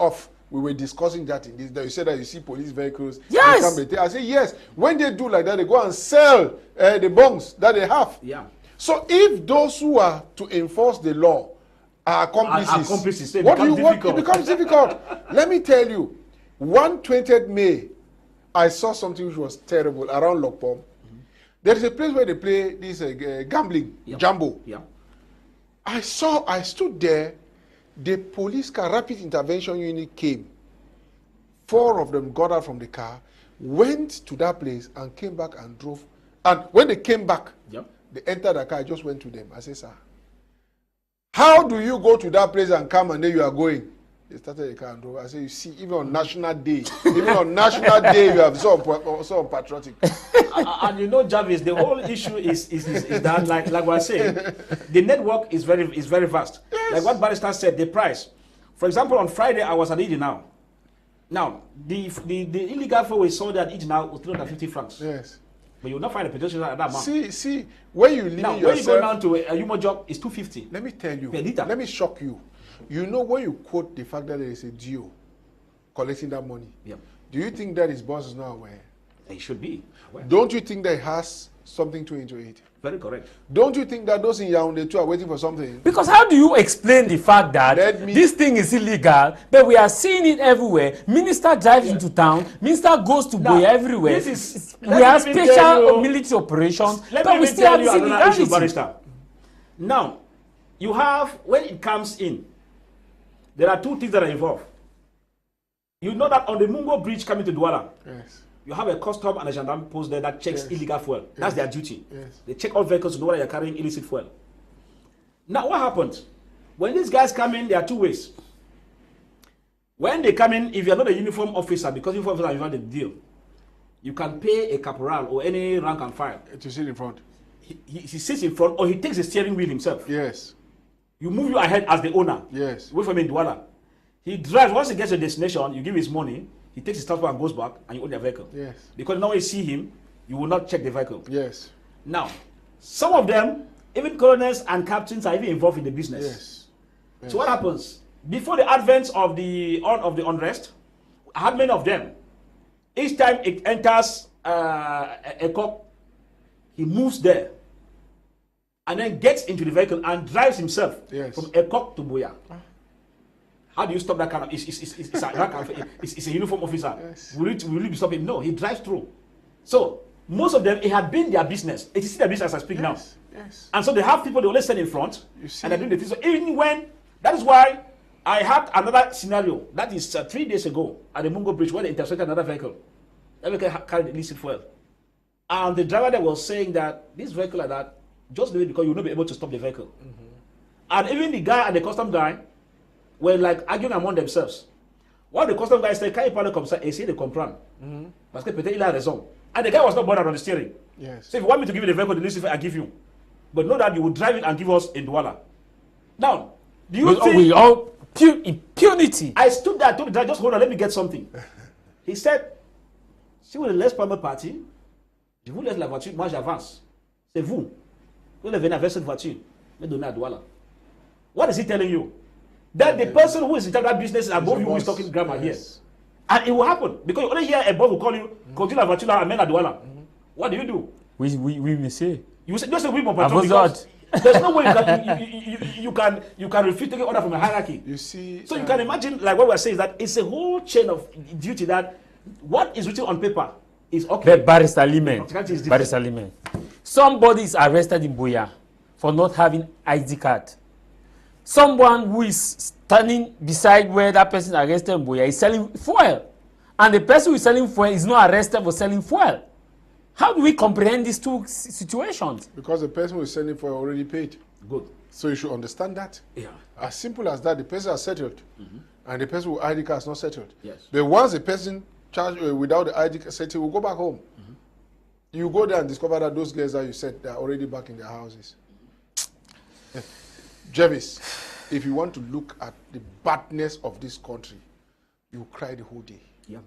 we were discussing that in this. That you said that you see police vehicles. Yes. I say yes. When they do like that, they go and sell the bongs that they have. Yeah. So if those who are to enforce the law are accomplices, it becomes difficult. Let me tell you, 1/20th May, I saw something which was terrible around Lokpom. There is a place where they play this gambling, Jambo. Yeah. I stood there. The police car, rapid intervention unit came. 4 of them got out from the car, went to that place and came back and drove. And when they came back, they entered the car. I just went to them. I said, sir, how do you go to that place and come and then you are going? They started the car and drove. I said, you see, even on National Day, you have so patriotic. And you know, Jarvis, the whole issue is that, like we are saying, the network is very vast. Yes. Like what Barrister said, the price. For example, on Friday, I was at Idi Now. Now, the illegal fuel we sold at Idi Now was 350 francs. Yes. But you will not find a petrol at that amount. See, when you leave now, yourself... when you go down to a human job, it's 250. Let me tell you, per liter. Let me shock you. You know, when you quote the fact that there is a DO collecting that money, do you think that his boss is not aware? He should be aware. Don't you think that he has something to into it? Very correct. Don't you think that those in Yaoundé too are waiting for something? Because how do you explain the fact that this thing is illegal, but we are seeing it everywhere? Minister drives into town, minister goes to Boya everywhere. We have special military operations, but we still have this illegality. Now, you have, when it comes in, there are 2 things that are involved. You know that on the Mungo Bridge coming to Douala, you have a custom and a gendarme post there that checks illegal fuel. That's their duty. They check all vehicles to know whether you're carrying illicit fuel. Now, what happens? When these guys come in, there are 2 ways. When they come in, if you're not a uniform officer, because uniform officer, you have the deal, you can pay a caporal or any rank and file to sit in front. He sits in front, or he takes the steering wheel himself. Yes. You move you ahead as the owner. Yes. Wait for him in Douala. He drives. Once he gets to the destination, you give his money. He takes his transport and goes back, and you own the vehicle. Yes. Because now when you see him, you will not check the vehicle. Yes. Now, some of them, even colonels and captains, are even involved in the business. Yes. So what happens? Before the advent of the unrest, I had many of them. Each time it enters a cop, he moves there, and then gets into the vehicle and drives himself from Ekok to Boya. How do you stop that kind of? It's a uniform officer. Yes. Will you be stopping? No, he drives through. So most of them, it had been their business. It is their business as I speak now. Yes. And so they have people they always stand in front, and they're doing the thing. So even when that is why I had another scenario that is 3 days ago at the Mungo Bridge where they intercepted another vehicle. That vehicle carried illicit fuel, and the driver there was saying that this vehicle like that, just do it because you will not be able to stop the vehicle. And even the guy and the custom guy were like arguing among themselves. What the custom guy said, "Can you parler comme ça?" Essayer de comprendre. Parce que peut-être il a raison. And the guy was not bothered on the steering. Yes. So if you want me to give you the vehicle, the illicit fuel, I give you. But know that you will drive it and give us in Douala. Now, do you think... We all impunity. I stood there, I told the driver, just hold on, let me get something. He said, si vous ne laissez pas me partir, je vous laisse la voiture, moi j'avance. C'est vous. Vous venez avec cette voiture, me donner à Douala. What is he telling you? That the person who is in charge of that business is above you who is talking grammar here. And it will happen. Because you only hear a boss will call you, continue la voiture, and men à Douala. What do you do? We may say. You say, just say we mon patron because there's no way you can refuse taking order from a hierarchy. You see. So you can imagine, like what we're saying is that it's a whole chain of duty that what is written on paper is okay. But Barrister Limen, somebody is arrested in Boya for not having ID card. Someone who is standing beside where that person arrested Mboya is selling fuel. And the person who is selling fuel is not arrested for selling fuel. How do we comprehend these two situations? Because the person who is selling fuel already paid. Good. So you should understand that. Yeah. As simple as that, the person has settled. And the person with ID card has not settled. Yes. But once the person charged without the ID card settled, will go back home. You go there and discover that those girls that you said, they're already back in their houses. Jarvis, if you want to look at the badness of this country, you cry the whole day. Yeah.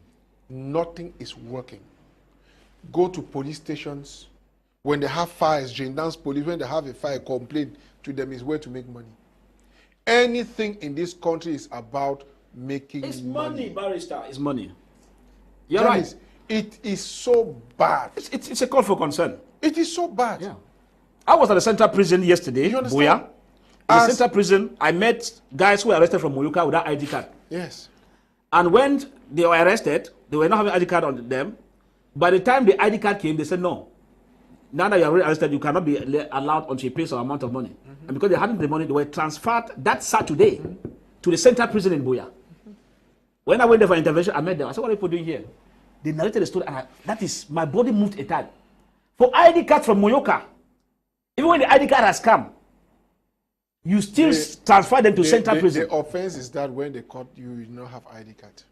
Nothing is working. Go to police stations. When they have fires, Jane Dance police, when they have a fire, complain to them is where to make money. Anything in this country is about making It's money. money, barrister. It's money. You're Jarvis, right. it is so bad. It's a call for concern. It is so bad. Yeah. I was at the central prison yesterday, You understand? Boya. In the central prison, I met guys who were arrested from Moyoka without ID card. Yes. And when they were arrested, they were not having ID card on them. By the time the ID card came, they said, no. Now that you are already arrested, you cannot be allowed until you pay some amount of money. And because they hadn't the money, they were transferred that Saturday to the central prison in Boya. When I went there for intervention, I met them. I said, what are you people doing here? They narrated the story, and that is, my body moved a tad. For ID card from Moyoka, even when the ID card has come, you still transfer them to central prison. The offense is that when they caught you, you do not have ID card.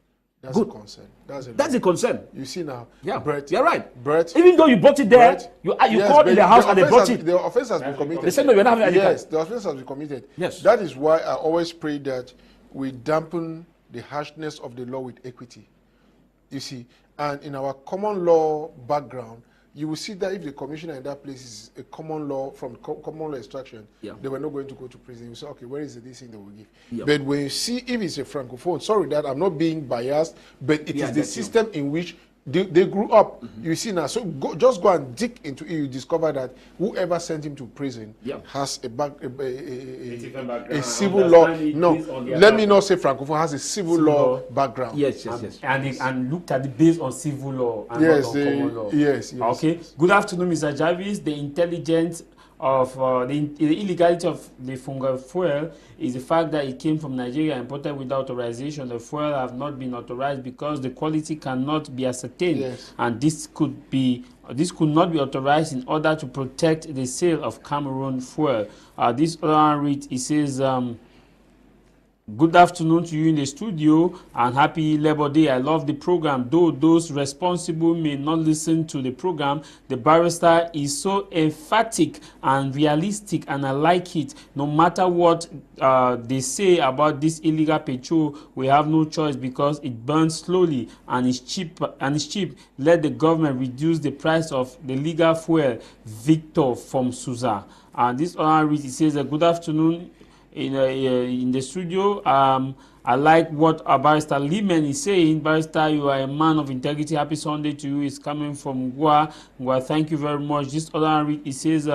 That's Good. a concern. That's the concern. You see now, Yeah, Brett, you're right. Brett, Even though you bought it there, Brett, you yes, called in the house and they brought it. The offense has been committed. They said, no, you're not having ID Yes, card. the offense has been committed. Yes. That is why I always pray that we dampen the harshness of the law with equity. You see, and in our common law background, you will see that if the commissioner in that place is a common law from common law extraction, they were not going to go to prison. You say, okay, where is this thing they will give? Yeah. But when you see if it's a francophone, sorry that I'm not being biased, but it is the system in which they grew up. You see now, so just go and dig into it. You discover that whoever sent him to prison has a civil law. No, let me not say francophone has a civil law background. Yes. And looked at the base on civil law and Yes, not on common law. yes. Okay. Good afternoon, Mr. Jarvis. The intelligence of the illegality of the fungal fuel is the fact that it came from Nigeria, imported without authorization. The fuel have not been authorized because the quality cannot be ascertained, and this could not be authorized in order to protect the sale of Cameroon fuel. This other read, it says, good afternoon to you in the studio and happy Labor Day. I love the program. Though those responsible may not listen to the program, the barrister is so emphatic and realistic, and I like it. No matter what they say about this illegal petrol, we have no choice because it burns slowly and is cheap. Let the government reduce the price of the legal fuel. Victor from Suza. And this other read, it says, good afternoon. In the studio, I like what Barrister Lehman is saying. Barrister, you are a man of integrity. Happy Sunday to you. It's coming from Gua. Thank you very much. This other read, it says,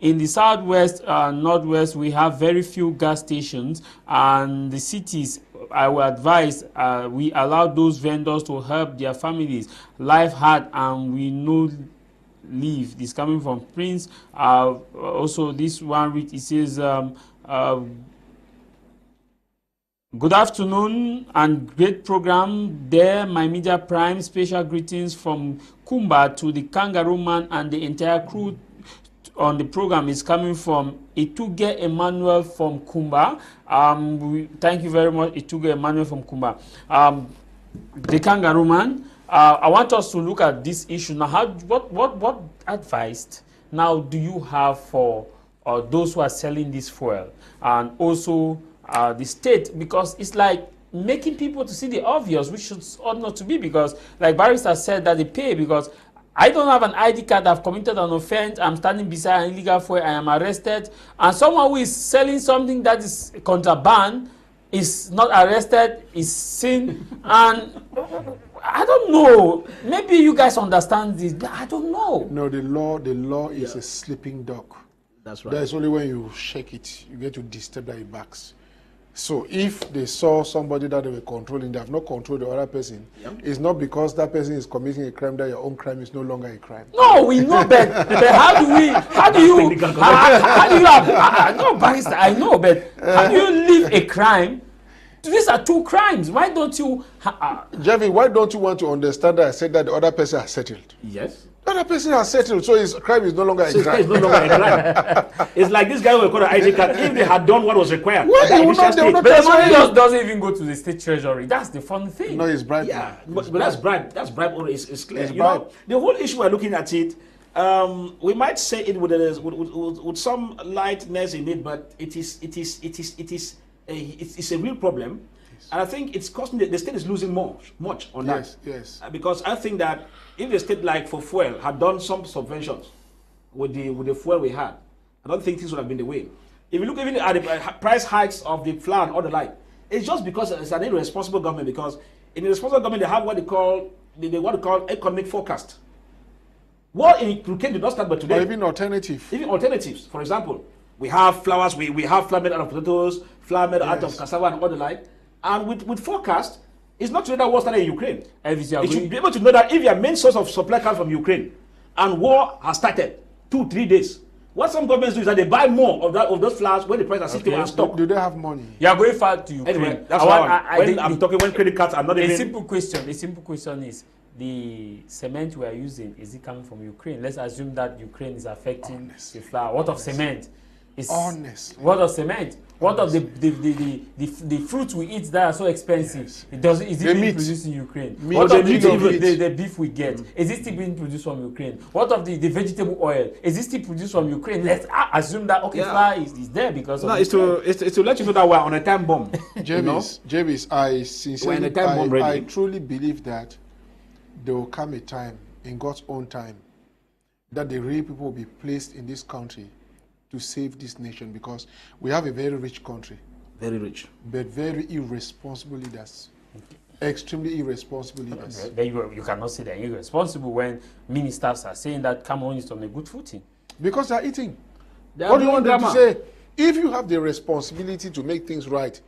in the southwest, northwest, we have very few gas stations, and the cities, I will advise, we allow those vendors to help their families. Life hard, and we know leave. This coming from Prince. Also, this one read, it says, good afternoon and great program there, my media prime. Special greetings from Kumba to the Kangaroo Man and the entire crew on the program. Is coming from Ituge Emmanuel from Kumba. Thank you very much, Ituge Emmanuel from Kumba. The Kangaroo Man. I want us to look at this issue now. What advice now do you have for those who are selling this fuel, and also the state, because it's like making people to see the obvious, which ought not to be, because like Barrister said that they pay because I don't have an ID card, I've committed an offense, I'm standing beside an illegal fuel, I am arrested, and someone who is selling something that is contraband is not arrested, is seen, and I don't know. Maybe you guys understand this, but I don't know. No, the law is a sleeping dog. That's right. That's only when you shake it, you get to disturb that it backs. So if they saw somebody that they were controlling, they have not controlled the other person, it's not because that person is committing a crime that your own crime is no longer a crime. No, we know that. But how do you have, no, Barrister, I know, but how do you leave a crime These are two crimes. Why don't you... Jervy, why don't you want to understand that I said that the other person has settled? Yes. The other person has settled, so his crime is no longer a crime. It's no longer a crime. It's like this guy who got an ID card. If they had done what was required, Well, they will not but the money just doesn't even go to the state treasury. That's the fun thing. No, it's bribe. Yeah, but that's bribe. That's bribe. It's clear. It's You know, the whole issue we're looking at it. We might say it with some lightness in it, but it's a real problem, yes. And I think it's costing the state is losing much on that. Yes. Because I think that if the state, like for fuel, had done some subventions with the fuel we had, I don't think things would have been the way. If you look even at the price hikes of the flour and all the like, it's just because it's an irresponsible government. Because in the responsible government, they have what they call economic forecast. What in Ukraine did not start but today. Or even alternative. Even alternatives. For example, we have flours, we have flour made out of potatoes, flour made out of cassava and all the like. And with forecast, it's not today that war started in Ukraine. You should be able to know that if your main source of supply comes from Ukraine and war has started 2-3 days, what some governments do is that they buy more of those flours when the price is still in stock. Do they have money? You are going far to Ukraine. Anyway, that's why I'm talking when credit cards are not even... The simple question is, the cement we are using, is it coming from Ukraine? Let's assume that Ukraine is affecting the flour. What of cement? What of cement? What of the fruits we eat that are so expensive? Is it being produced in Ukraine? What of the beef we get? Is it still being produced from Ukraine? What of the vegetable oil? Is it still produced from Ukraine? Let's assume that flour is there because of it's to let you know that we're on a time bomb. Javis, I sincerely, I truly believe that there will come a time, in God's own time, that the real people will be placed in this country to save this nation, because we have a very rich country. Very rich. But very irresponsible leaders. Extremely irresponsible leaders. You cannot say they're irresponsible when ministers are saying that Cameroon is on a good footing. Because they're eating. What do you want them to say? If you have the responsibility to make things right,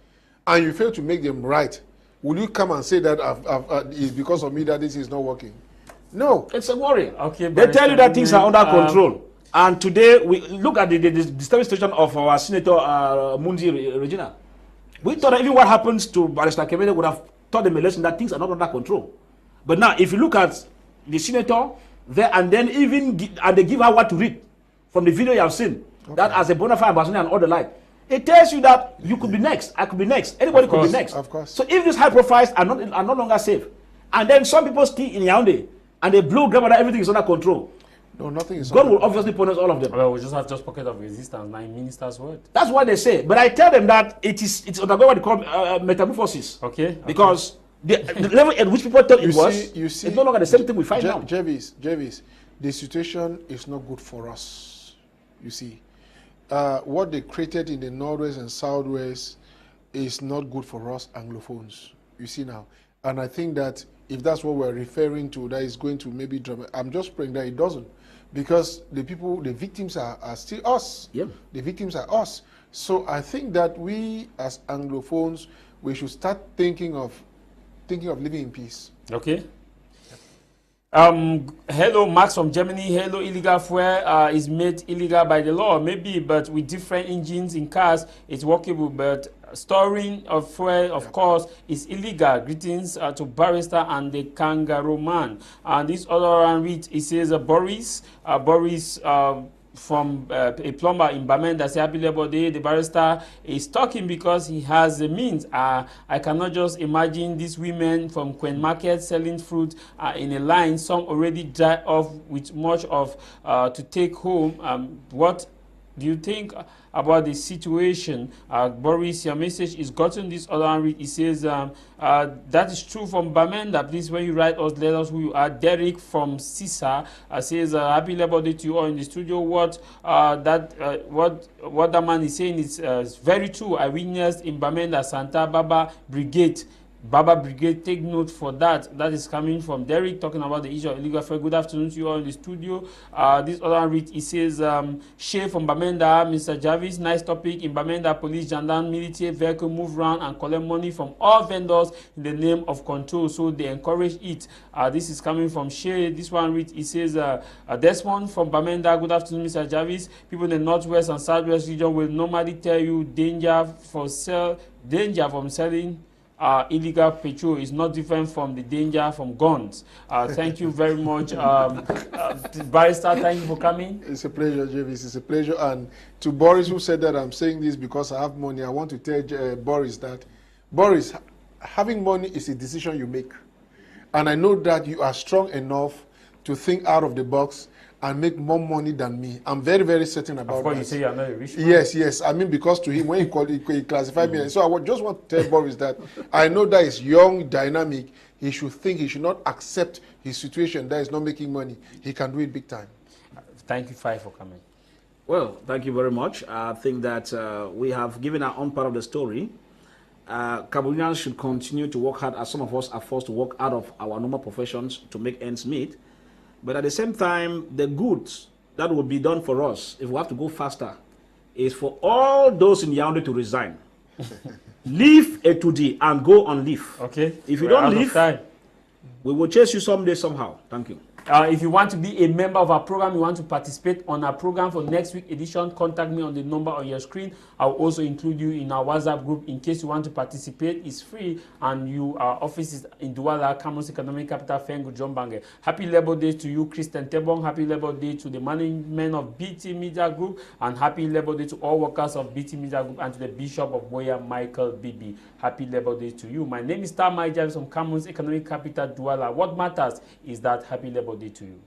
and you fail to make them right, will you come and say that it's because of me that this is not working? No. It's a worry. Okay, they tell you that things are under control. And today, we look at the disturbing situation of our Senator Mundi Regina. We thought that even what happens to Barrister Kemene would have taught them a lesson that things are not under control. But now, if you look at the senator there, and then they give her what to read from the video you have seen, that as a bona fide ambassador and all the like, it tells you that you could be next, I could be next, anybody could be next. Of course. So if these high profiles are no longer safe, and then some people still in Yaoundé, and they blow grammar that everything is under control, no, nothing is. God will obviously punish all of them. Well, we just have pocket of resistance, 9 ministers' word. That's what they say. But I tell them that it's undergoing what they call metamorphosis. Okay. Because the level at which people thought it's no longer the same thing we find now. Jarvis, the situation is not good for us. You see, what they created in the Northwest and Southwest is not good for us Anglophones. You see now. And I think that if that's what we're referring to, that is going to maybe drama. I'm just praying that it doesn't. Because the victims are still us. Yeah. The victims are us. So I think that we as Anglophones, we should start thinking of living in peace. Okay. Hello, Max from Germany. Hello, illegal fuel is made illegal by the law, maybe, but with different engines in cars, it's workable. But storing of fuel, of course, is illegal. Greetings to Barrister and the Kangaroo Man. And this other one reads, it says Boris from a plumber in Bamenda, say happy Labor Day. The barrister is talking because he has the means. I cannot just imagine these women from Queen Market selling fruit in a line, some already dry off with much of to take home. What do you think about the situation? Boris, your message is gotten. This other one, it says, that is true from Bamenda. Please, when you write us, let us who you are. Derek from Sisa says, happy Labor Day to you all in the studio. What that man is saying is very true. I witnessed in Bamenda, Santa Baba Brigade. Take note for that. That is coming from Derek, talking about the issue of illegal fuel. Good afternoon to you all in the studio. This other read, it says, Shay from Bamenda, Mr. Jarvis, nice topic. In Bamenda, police, gendarme, military vehicle move around and collect money from all vendors in the name of control, so they encourage it. This is coming from Shay. This one read, it says, Desmond from Bamenda, good afternoon, Mr. Jarvis. People in the Northwest and Southwest region will normally tell you danger from selling illegal petrol is not different from the danger from guns. Thank you very much, Barrister. Thank you for coming. It's a pleasure, Jarvis. It's a pleasure. And to Boris, who said that I'm saying this because I have money, I want to tell Boris that, Boris, having money is a decision you make. And I know that you are strong enough to think out of the box and make more money than me. I'm very, very certain about that. Of course, you say you're not a rich man. Yes, yes. I mean, because to him, when he classified me, so I just want to tell Boris that I know that he's young, dynamic. He should think, he should not accept his situation that is not making money. He can do it big time. Thank you, Fai, for coming. Well, thank you very much. I think that we have given our own part of the story. Cameroonians should continue to work hard, as some of us are forced to work out of our normal professions to make ends meet. But at the same time, the goods that will be done for us, if we have to go faster, is for all those in Yaoundé to resign. Leave A2D and go on leave. Okay. If you don't leave, we will chase you someday somehow. Thank you. If you want to be a member of our program, you want to participate on our program for next week edition, contact me on the number on your screen. I'll also include you in our WhatsApp group in case you want to participate. It's free, and our office is in Douala, Cameroon's economic capital, Fengu, John Bange. Happy Labor Day to you, Christain Tebong. Happy Labor Day to the management of BT Media Group, and happy Labor Day to all workers of BT Media Group and to the Bishop of Boya, Michael Bibi. Happy Labor Day to you. My name is Tah Mai Jarvis from Cameroon's economic capital, Douala. What matters is that happy Labor Day to you.